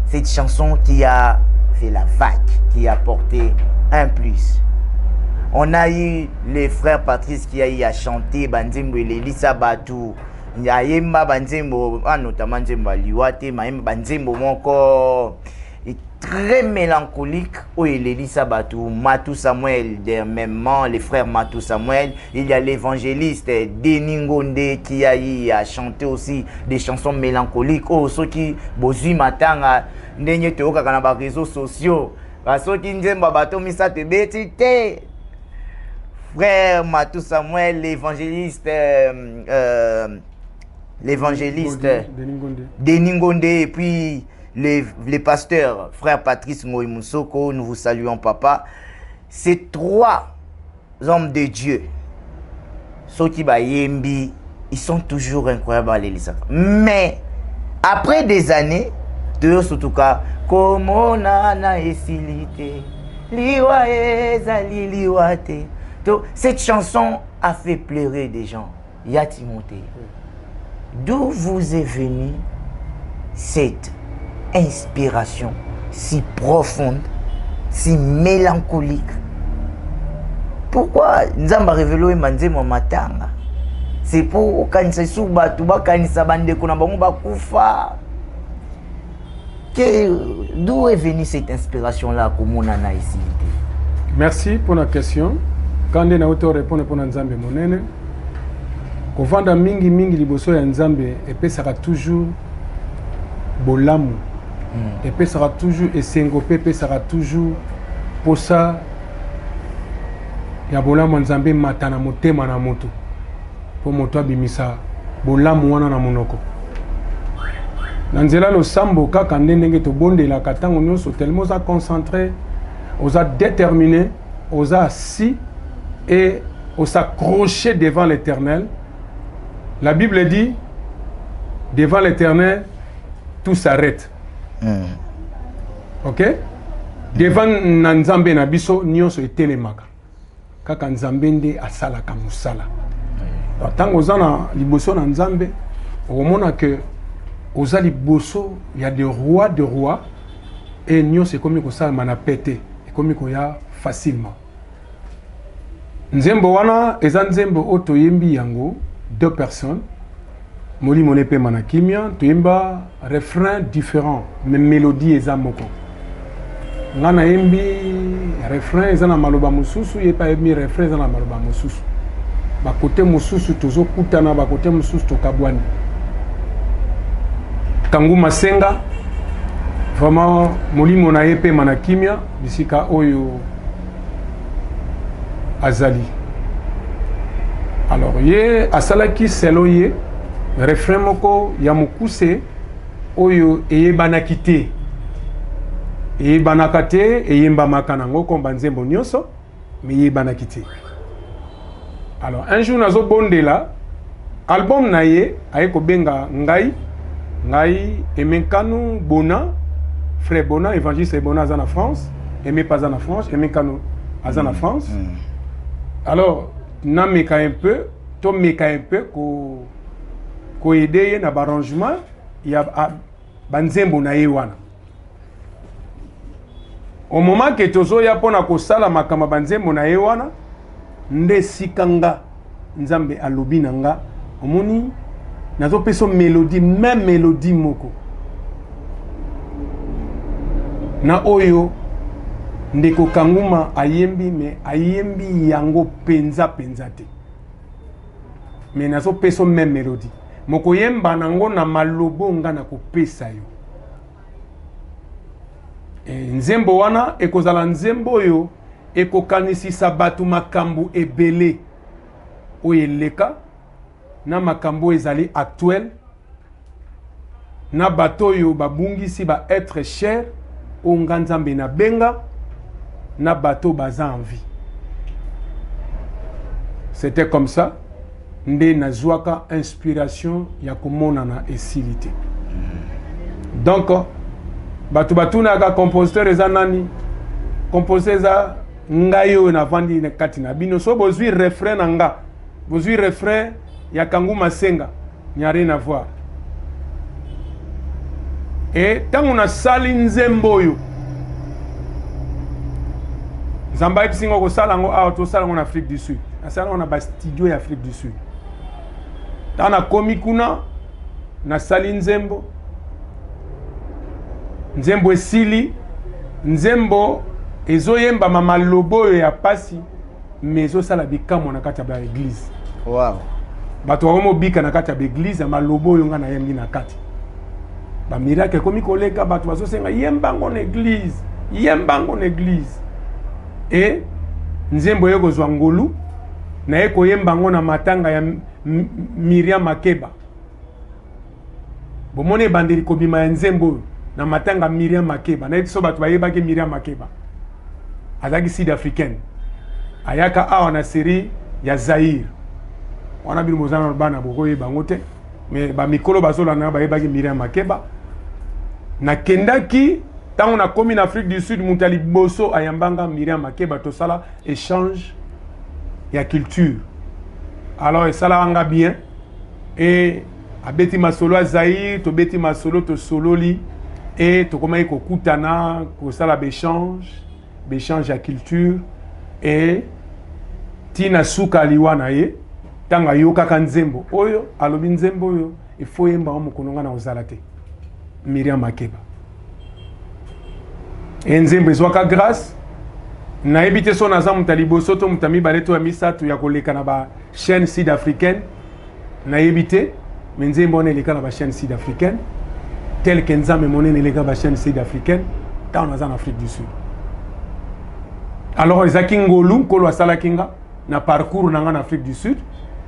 Cette chanson qui a fait la vague, qui a porté un plus. On a eu les frères Patrice qui a eu à chanter Banzembo et Lelisa Batou. Yayemba Banzembo, notamment Nzembo Liwate, Maemba Banzembo Moko. Très mélancolique. Oui, Lelisa Batou, Matou Samuel, dernièrement, les frères Matou Samuel. Il y a l'évangéliste Deningonde qui a eu à chanter aussi des chansons mélancoliques. Oh, ceux qui bozui matanga, n'enye te oka kana ba réseaux sociaux. Ceux qui Nzemba Batou misa te betite. Frère Matou Samuel, l'évangéliste Deningonde et puis les pasteurs, frère Patrice Moïmoussoko, nous vous saluons papa. Ces trois hommes de Dieu, ceux qui bayembi, ils sont toujours incroyables à l'église. Mais après des années, de surtout cas, comme on a esilité, liwa ezali liwate. Donc cette chanson a fait pleurer des gens. Ya Timothée, d'où vous est venue cette inspiration si profonde, si mélancolique? Pourquoi Nzamba révélé Manzemo Matanga? C'est pour kanisa suba tuba kanisa bande kuna bango bakufa. D'où est venue cette inspiration là comme on en a ici? Merci pour la question. Quand on a auto répondre pour Nzambe monene, kovanda mingi liboso ya Nzambe et pesaka toujours bolamu Et puis sera toujours et syncopé, puis sera toujours pour ça. Ya bola mwanzambe matana motema na moto. Pour moto abimisa bola mwana na monoko. Nanzela lo sambo kaka ndenge to bondela katango nyonso tellement ça concentré, osa déterminé, osa assis et osa accroché devant l'Éternel. La Bible dit devant l'Éternel tout s'arrête. OK? Devant Nzambe na biso nyonso etelemaka. Kaka Nzambe nde asala ka musala. Tango zana liboso na Nzambe, omona que oza liboso il y a des rois et nyonso ekomi ko sala mana pété, ekomi ko ya facilement. Nzembo wana eza nzembo otoyembi yango deux personnes. Moli monepe manakimia toyemba refrain différent mais mélodie eza moko. Ngana yembi refrain eza na maloba mususu yepa yembi refrain eza na maloba mususu. Ba côté mususu tozo kutana ba côté mususu tokabwani. Kangu masenga vraiment moli mona yepe manakimia bisika oyo azali. Alors ye asalaki selo ye refrain moko ya mokuse oyo eyebanaki te eyebanaka te eyembamaka nango komba nzembo nyonso me eyebanaki te. Alors un jour nazobondela album na ye aye kobenga ngai Emenkanu Bona, frère Bona, évangéliste Bona aza na France, Aimé pas en France, Emenkanu aza na France. Alors na meka un peu ko aider na arrangement ya banzembo na ye wana. Au moment que tozo ya pona ko sala makama banzembo na ye wana nde sikanga Nzambe alobi nanga omoni nazo peso mélodie, même mélodie moko na oyo ndeko Kanguma ayembi me ayembi yango penza te mais nazo peso même mélodie moko yemba nango na malobo nga na kopesa yo. Nzembo wana ekozala nzembo oyo ekokanisisa batu makambo ebele oyo eleka na makambo ezali actuel na bato oyo babungisi ba être cher o nga Nzambe na benga na bato baza en vie. C'était comme ça nde nazwaka inspiration ya komona na esilité. Donc batu na ka compositeur eza nani? Compositeur eza ngayo na vandi na kati na bino so bozwi refrain na nga. Bozwi refrain ya Kangu Masenga, n'y a rien à voir. Et tant on a sali nzembo yo. Zamba episingo ko sala ngo a to sala en Afrique du Sud. Asala on a ba studio en Afrique du Sud. Tant na komi kuna na sali nzembo. Nzembo esili, nzembo ezoyemba mama lobo ya pasi mais zo sala bikamo na kati ya église. Wow. Bato wamo bika na kati ya église ya malobo yonga na yembi na kati. Ba miracle komi koleka bato bazo senga yembango na église, yembango na église. Et nzembo yeko zwa ngolu na yeko yembango na matanga ya Miriam Makeba. Bomone bandeli kobima ya nzembo na matanga Miriam Makeba. Na so bato bayeba ke Miriam Makeba. Azaki sud-africaine. Ayaka awa na série ya Zaire. On a vu le na bana boko bangote mais ba mikolo bazola na ba yebaki Miriam Makeba na kendaki tant on a commis en Afrique du Sud mutali boso ayambanga Miriam Makeba to sala échange ya culture. Alors sala anga bien et abeti masolo a Zaire to beti masolo to sololi et to koma ko kutana ko sala échange ya culture et tina suka liwana ye tanga yoka kanzembo oyo alobi nzembo oyo ifo yemba omukononga na ozalate Miriam Makeba nzembo ezwaka grâce na ebite so na zamu talibo soto mutami baleto ya misatu ya koleka na ba chaîne sud-africaine na ebite nzembo na eleka na ba chaîne sud-africaine tel que Nzambe monene les gars ba chaîne sud-africaine tant en Afrique du Sud. Alors ezaki ngolu kolo asala kinga na parcours nanga en Afrique du Sud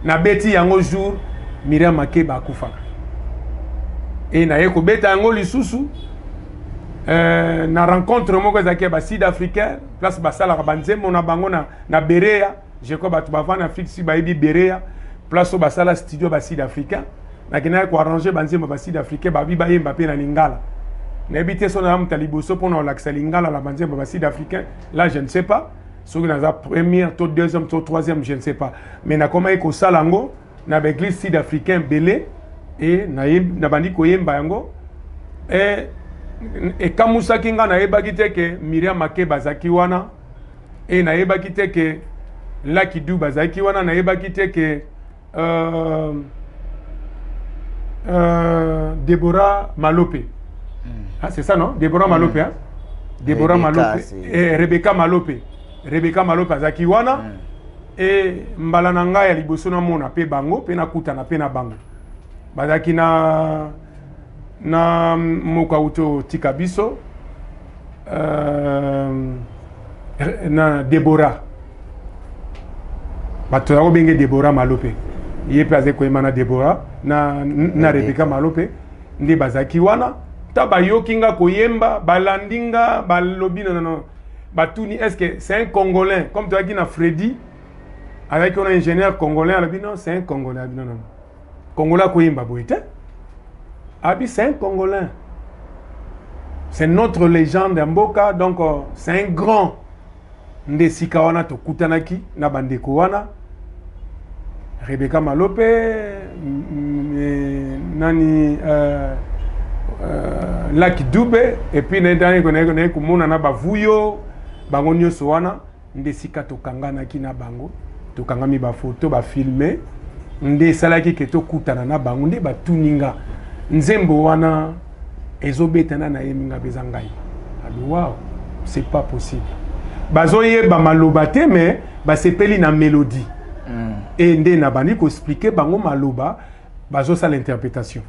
na beti yango jour Miriam Makeba akufaka. Et na yeko beta yango lisusu na rencontre moko ezaki ba sud-africain place basala banzembo na bango na Berea, je crois batu bavana Afrique si bayibi Berea place au basala studio ba sud-africain na kina ko arranger banzembo ba sud-africain ba biba yemba pe na lingala. Na ebité son am taliboso pour na l'accès lingala la banzembo ba sud-africain, là je ne sais pas. Sur la première, tout deuxième, tout troisième, je ne sais pas. Mais na comment eko salango na l'église sud-africain belé et na bandi koyemba yango et kamusa kinga na yebaki te ke Miriam Makeba zaki wana et na yebaki te ke Lucky Dube zaki wana na yebaki te ke Deborah Malope. Ah c'est ça non? Deborah Malope hein? Deborah Malope et Rebecca Malope. Rebecca Malope azaki wana et mbala na ngai ya liboso na mona pe bango pe na kuta na pe na bango bazaki na moka uto tika biso na Deborah bato ya benge Deborah Malope ye pe azeko emana Deborah na Rebecca Malope ndi bazaki wana ta bayokinga koyemba balandinga balobi non Batouni, est-ce que c'est un Congolais? Comme tu as dit, Freddy, avec un ingénieur congolais, elle a dit non, c'est un Congolais. Non, non. Congolais, Koyimba Boïte. Abi, c'est un Congolais. C'est notre légende Mboka, donc c'est un grand. Ndesika wana to kutanaki, na bandeko wana. Rebecca Malope, nani, Lucky Dube, et puis n'edani connaît kumuna na bavuyo. Bango nyonso wana ndesika tokangana ki na bango tokangami ba photo ba filmer nde salaki ke tokutana na bango nde batuninga nzembo wana ezobetana na yeminga bezangai ali wow c'est pas possible bazoye ba maloba te mais ba sepeli na mélodie et nde na bani ko expliquer bango maloba bazo sa l'interprétation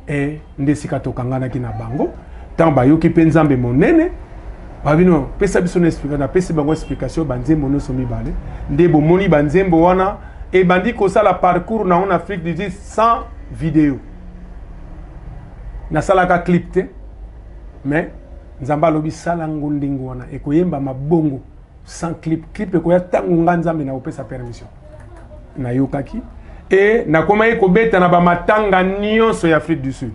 et ndesika tokangana ki na bango tant bayoki pe nzambe monene babino pesa biso na explication na pesa bango explication banzembo no somi balé ndebo moni banzembo wana et bandi ko ça la parcours na en Afrique du Sud sans vidéo na salaka clip te mais nzamba lobi sala ngondingo wana e koyemba mabongo sans clip e ko ya tangu nzambe na opesa permission na yokaki et na koma e ko beta na ba matanga nyonso ya Afrique du Sud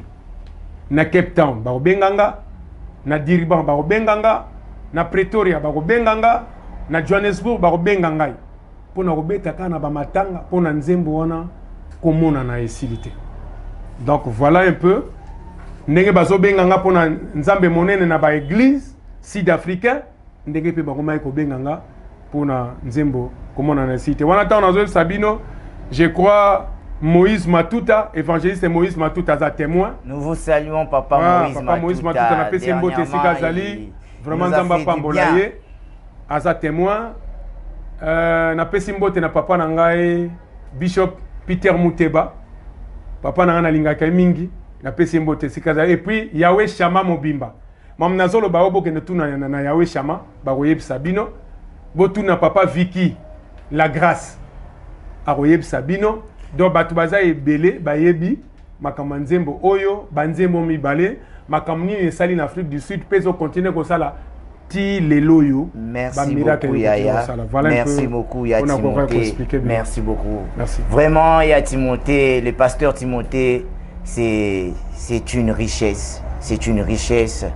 na Cape Town ba obenganga na Durban ba obenganga na Pretoria ba obenganga na Johannesburg ba obenganga pona kobeta kana ba matanga pona nzembo wana komona na esilité. Donc voilà un peu ndenge bazo benganga pona nzambe monene na ba église sud-africain ndenge pe ba koma ko benganga pona nzembo komona na esilité. Wana ta nazo Sabino, je crois Moïse Matuta, évangéliste Moïse Matuta a témoin. Nous vous saluons, Papa Moïse Matuta. Na pesi mbote sika zali, vraiment nzamba pambolaye. Aza témoin. Na pesi mbote na papa na ngai Bishop Peter Muteba. Papa na lingaka mingi. Na pesi mbote sika zali. Et puis Yahweh Shama Mobimba. Mam nazolo ba obo kene tuna na Yahweh Shama, ba koyeb Sabino. Botuna papa Vicky La Grâce. A koyeb Sabino. Donc batu baza ebele bayebi makamanzembo oyo banzembo mibale makamni esali na Afrique du Sud peso continue ko sala ti leloyo. Merci beaucoup Yaya. Voilà merci beaucoup Ya Timothée. Merci beaucoup. Merci. Vraiment Ya Timothée, le pasteur Timothée, c'est une richesse. C'est une richesse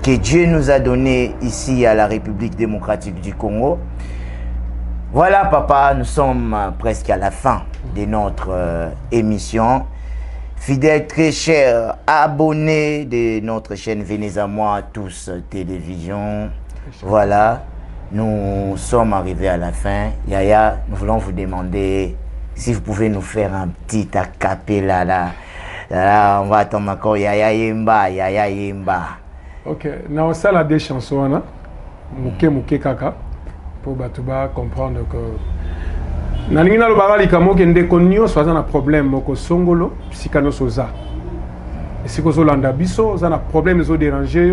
que Dieu nous a donnée ici à la République démocratique du Congo. Voilà papa, nous sommes presque à la fin de notre émission. Fidèles très chers abonnés de notre chaîne Venez à moi tous télévision. Voilà, nous sommes arrivés à la fin. Yaya, nous voulons vous demander si vous pouvez nous faire un petit acapella là. Là, on va attendre encore Yaya Yemba, Yaya Yemba. Ok, nous avons des chansons là. Mouké kaka. Pour batuba comprendre que nalingina lo bagali kamo ke ndeko nyo soza na problème moko songolo psychano soza si vous avez biso, vous avez un problème, vous dérangé,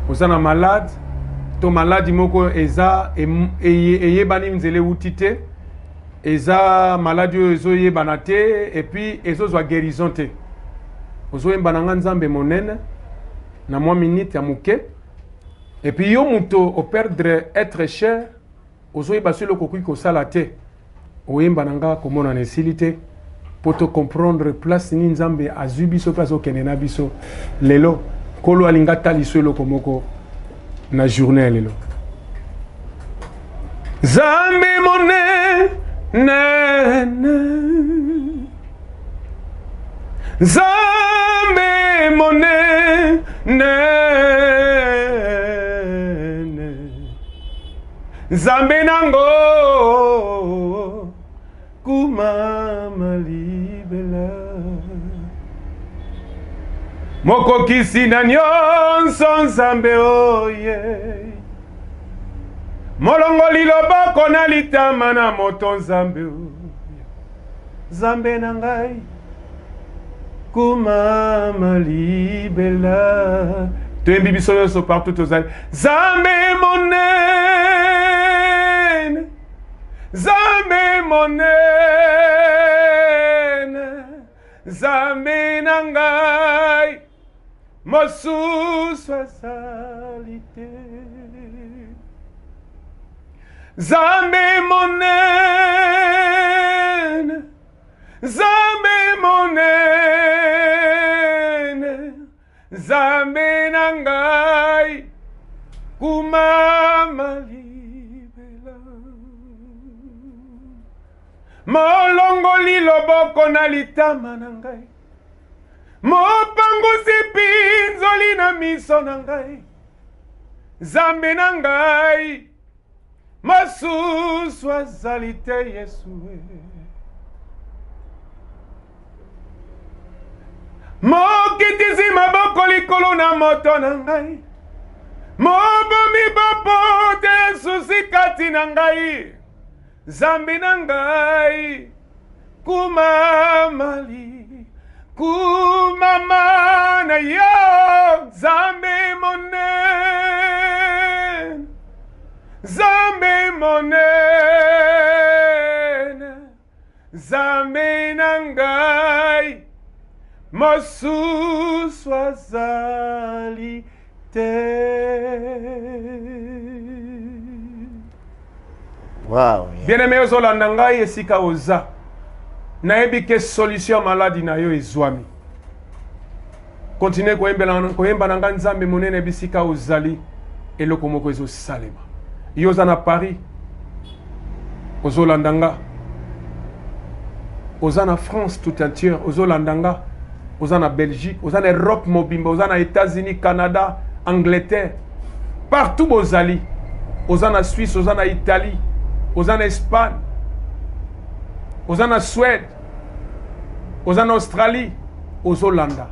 vous avez un malade, ton malade moko eza et bani mzele outité, eza malade ezo ye banate et puis ezo zo guérison te. Vous avez bananga nzambe monene na moi minute ya muke et puis yo muto au perdre être cher, vous avez basé le kokui ko salate. Oyemba nanga komona nesilité pour te comprendre place ni nzambe azubiso place au kenena biso lelo kolo alingata lisolo komoko na journée lelo zambe mone nene zambe mone nene zambe nango kumama libela moko kisi na nyonso nzambe oye molongoli loboko na litama na moto nzambe nzambe na ngai kumama libela toyembi biso nyonso partout tozali nzambe monene Zambe monene, zambe nangai, mosusu azalite. Zambe monene, zambe monene, zambe nangai, kumamali. Molongoli loboko na litama na ngai mopangusi pinzoli na miso na ngai zambe na ngai masusu azali te Yesu mokitisi maboko likolo na moto na ngai mobomi bapote susi kati na ngai zambi na ngai kumamali kumama na yo zambi monen zambi monen zambi na ngai mosusu azali te. Wow. Bien-aimé ozolanda ngai esika oza nayebi ke solution maladi na yo ezwami continue koyemba na ngai nzambe monene bisika ozali eloko moko ezosalema yo oza na Paris ozolanda nga oza na France tout entière ozolanda nga oza na Belgique oza na Europe mobimba oza na États-Unis Canada Angleterre partout bozali oza na Suisse oza na Italie oza na Espagne, oza na Suède, oza na Australie, ozo landa.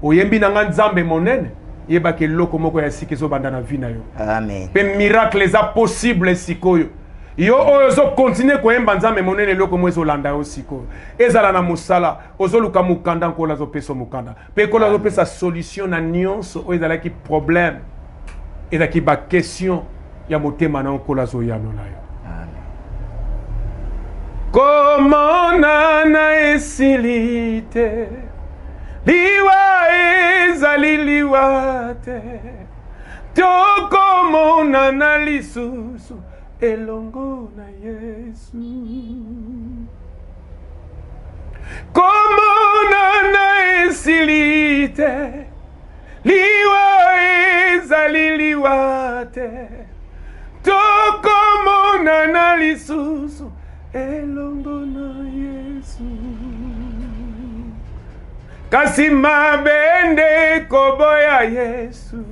Oyembi na nzambe monene, yeba ke loko moko ya siki zo banda na vie na yo. Amen. Pe miracle eza possible sikoyo. Yo ozo continue koyemba nzambe monene loko mo ezo landa yo sikoyo. Ezala na musala, ozo luka mukanda nkola zo peso mukanda. Pe kola zo pesa solution na nyonso o ezala ki problème. Ezala ki ba question ya motema na nkola zo yano na yo. Komona na esilite liwa ezali liwa te tokomona na lisusu elongo na Yesu komona na esilite liwa ezali liwa te tokomona na lisusu elongo na Yesu kasi mabende koboya Yesu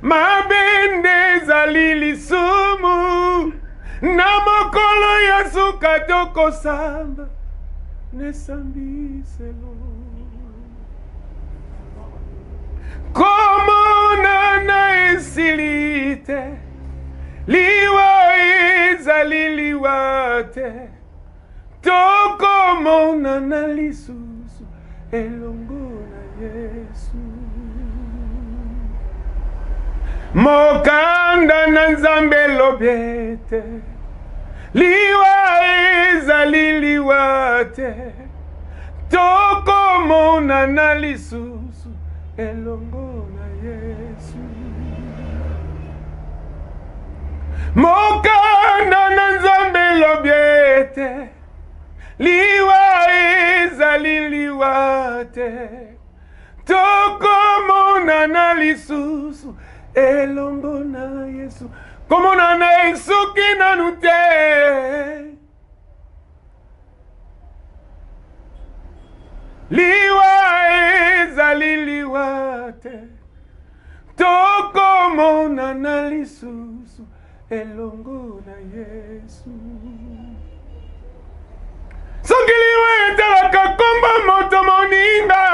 mabende zali lisumu na mokolo ya suka tokosamba nesambiselo komona na esilite liwa ezali liwa te tokomona na lisusu elongo na Yesu. Mokanda na nzambe lobiete, liwa ezali liwa te, toko mona na lisusu elongo na Yesu. Mokanda na nzambe lobiete, liwa ezali liwa te, toko mona na lisusu elongo na Yesu. Como na esuki na nute, liwa ezali liwa te, toko mona na lisusu elongo na Yesu. Soki liwa etalaka komba moto moninga,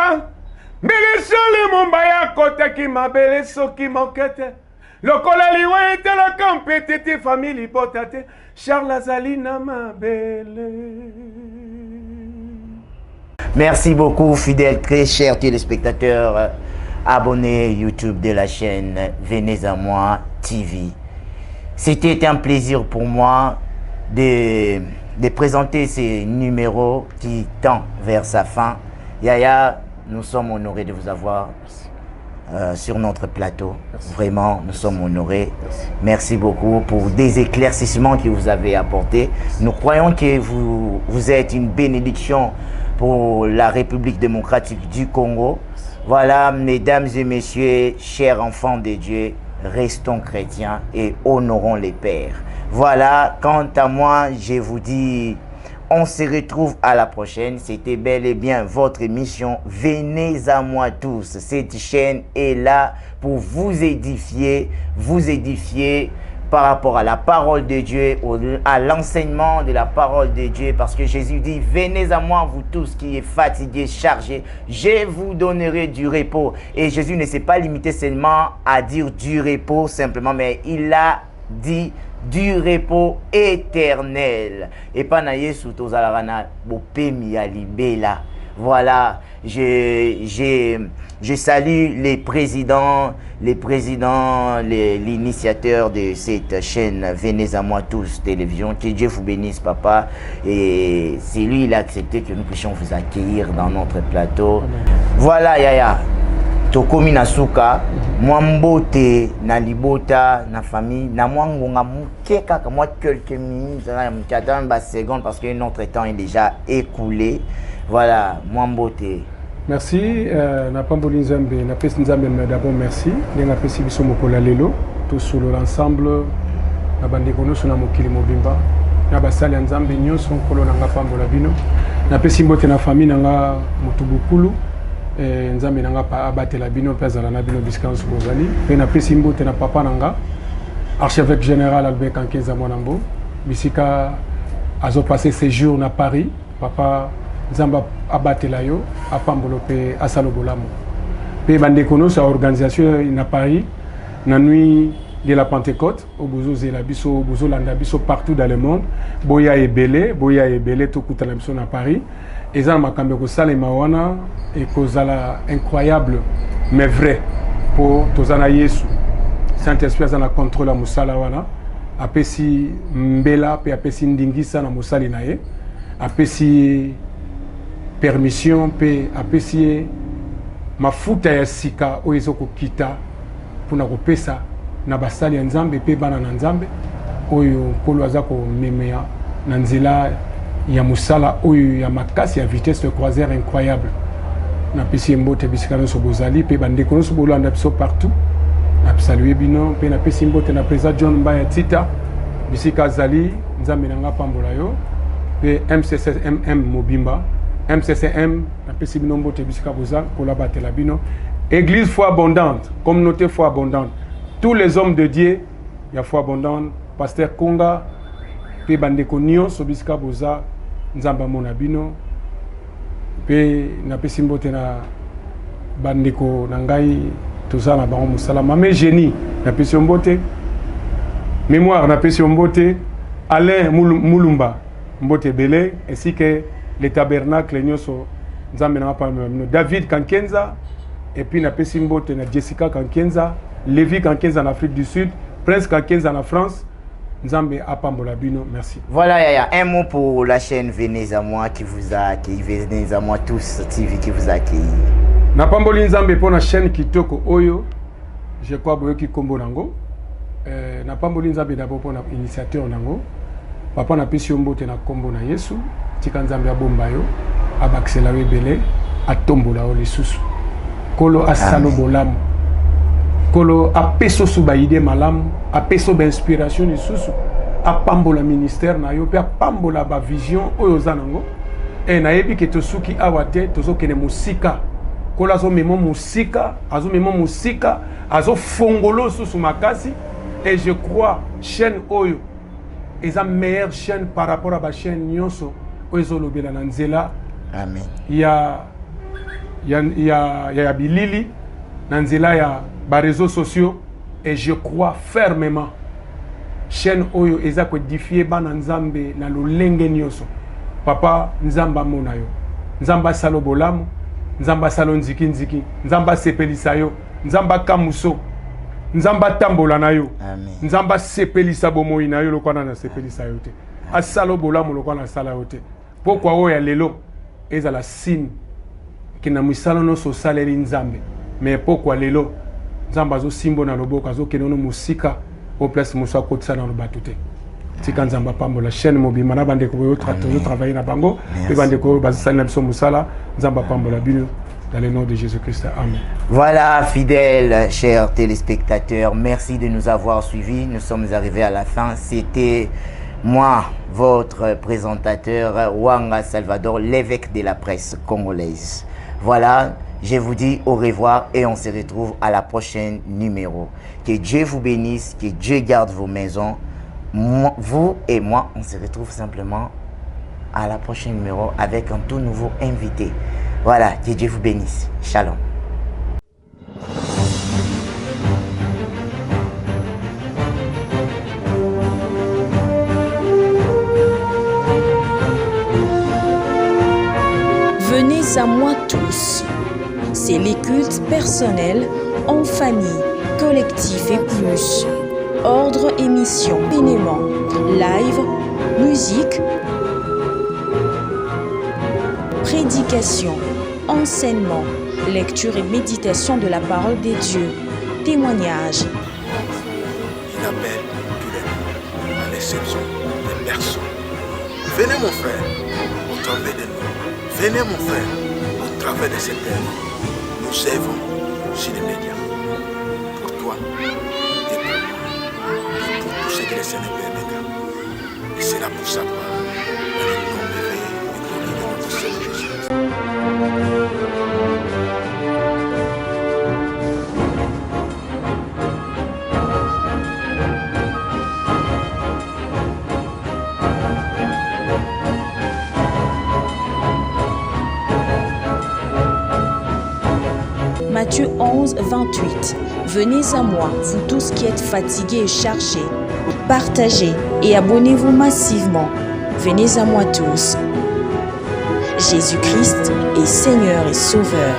mbele shale momba ya kotaki mabele soki mokete, lokola liwa etalaka mpetete famili potate, Charles Azalina mabele. Merci beaucoup, fidèles, très chers téléspectateurs, abonnés YouTube de la chaîne Venez à moi TV. C'était un plaisir pour moi de présenter ces numéros qui tendent vers sa fin. Yaya, nous sommes honorés de vous avoir sur notre plateau. Merci. Vraiment, nous sommes honorés. Merci beaucoup pour des éclaircissements que vous avez apportés. Nous croyons que vous êtes une bénédiction pour la République démocratique du Congo. Voilà, mesdames et messieurs, chers enfants de Dieu, restons chrétiens et honorons les pères. Voilà, quant à moi, je vous dis, on se retrouve à la prochaine. C'était bel et bien votre émission Venez à moi tous. Cette chaîne est là pour vous édifier par rapport à la parole de Dieu, à l'enseignement de la parole de Dieu, parce que Jésus dit, venez à moi vous tous qui êtes fatigués, chargés, je vous donnerai du repos. Et Jésus ne s'est pas limité seulement à dire du repos simplement, mais il a dit du repos éternel. Et pas na Yesu tozalarana bopemi ya libela. Voilà, je salue les présidents, l'initiateur de cette chaîne Venez à moi tous télévision. Que Dieu vous bénisse, papa. Et c'est lui, il a accepté que nous puissions vous accueillir dans notre plateau. Voilà, Yaya. Tokomi na suka, mwambote na libota na famille, na mwangonga muke kaka moi quelques minutes, j'attends une seconde parce que notre temps est déjà écoulé. Voilà, mwambote. Merci, na pamboli nzambe, na pesi nzambe d'abord merci. Nenga pesi biso mokola lelo, tout solo l'ensemble, na bandeko nyonso na mokili mobimba, na basali nzambe nyonso nkolo nanga pambola bino. Na pesi mbote na famille nanga mutubukulu. Nzambe nanga pa abatela bino pezala na bino biskanso bozali pe na pesi mbote na papa nanga archevêque général Albert Kankeza Mwanambo bisika azo passer séjour na Paris. Papa nzamba abatela yo apambolo pe asalo bolamo pe bandeko no sa organisation na Paris na nuit de la Pentecôte au bozo zela biso bozo landa biso partout dans le monde boya ebele to kutana biso na Paris. Et ça m'a cambié que ça les mawana et que ça incroyable mais vrai pour tozana Yesu. Saint-Esprit ça na contrôle la musala wana. Apesi mbela pe apesi ndingisa na musali nae. Apesi permission pe apesi mafuta ya sika oyezo kokita pona kopesa na basali ya nzambe pe bana na nzambe oyo kolo azako memea na nzela ya musala oyo ya makasi ya vitesse de croisière incroyable na pesi mbote bisika no sobozali pe bande kono sobolanda biso partout na saluer bino pe na pesi mbote na président John Mbaya Tita bisika zali nzambe nanga pambola yo pe MCCM Mobimba MCCM na pesi bino mbote bisika boza kola batela bino église foi abondante communauté foi abondante tous les hommes de Dieu ya foi abondante pasteur Konga pe bandeko nyonso bisika boza nzamba mona bino pe na pesi mbote na bandeko na ngai tozala bango musala mame génie na pesi mbote mémoire na pesi mbote Alain Mulumba mbote belé ainsi que les tabernacles nyonso nzambe na pa David Kankenza et puis na pesi mbote na Jessica Kankenza, Lévi Kankenza en Afrique du Sud, Prince Kankenza en France. Nzambe apambola bino, merci. Voilà, Yaya, un mot pour la chaîne Venez à moi qui vous a accueilli, Venez à moi tous TV qui vous a accueilli. Na pamboli Nzambe pour la chaîne Kitoko Oyo, je crois boyoki kombo nango. Na pamboli Nzambe d'abord pour l'initiateur nango. Papa na pesi mbote na kombo na Yesu, tika Nzambe abomba yo, abaksela webele, atombola o lisusu. Kolo asalo bolamu. Kolo apeso suba ide malamu, apeso ba inspiration lisusu, apambola ministère na yo, pe apambola ba vision oyo zanango. E na yebi ke tosuki awate, tozo kene musika. Kolo azo memo musika, azo fongolo susu makasi. Et je crois, chaîne oyo, est la meilleure chaîne par rapport à la chaîne Nyonso, oyo lobela na nzela. Amen. Il y a Bilili, Nanzela, il y a les réseaux sociaux, et je crois fermement chaîne Oyo eza codifié ba Nzambe na lolenge nyonso. Papa Nzamba monayo, Nzamba salo bolamu, Nzamba salo nziki nziki, Nzamba sepelisa yo, Nzamba kamuso, Nzamba tambola na yo, Nzamba sepelisa bomoi na yo lokwana na sepelisa yo te. Asalo bolamu lokwana sala yo te. Pourquoi oya lelo eza la signe que na misala no so saleli Nzambe. Mais pourquoi lelo Nzamba zo simbo na loboko zo kenono musika au place musa kotsa na lobatu te. Tika Nzamba pambo la chaîne mobima na bande ko yo travailler na bango pe bande ko bazisala na biso musala Nzamba pambo la bino dans le nom de Jésus-Christ. Amen. Voilà, fidèles, chers téléspectateurs, merci de nous avoir suivis. Nous sommes arrivés à la fin. C'était moi, votre présentateur, Wanga Salvador, l'évêque de la presse congolaise. Voilà, je vous dis au revoir et on se retrouve à la prochaine numéro. Que Dieu vous bénisse, que Dieu garde vos maisons. Moi, vous et moi, on se retrouve simplement à la prochaine numéro avec un tout nouveau invité. Voilà, que Dieu vous bénisse. Shalom. Venez à moi tous. C'est les cultes personnels, en famille, collectif et plus. Ordre et mission, bénément, live, musique, prédication, enseignement, lecture et méditation de la parole des dieux, témoignages. Il appelle tous les noms, à l'exception des personnes. Venez mon frère, au travers de nous. Venez mon frère, au travers de cette œuvre. Nous œuvrons sur les médias. Pour toi et pour moi. Et pour tous ceux que le Seigneur permettra. Et c'est là pour sa gloire. Dans le nom merveilleux et glorieux de notre Seigneur Jésus. Matthieu 11, 28. Venez à moi, vous tous qui êtes fatigués et chargés. Partagez et abonnez-vous massivement. Venez à moi tous. Jésus-Christ est Seigneur et Sauveur.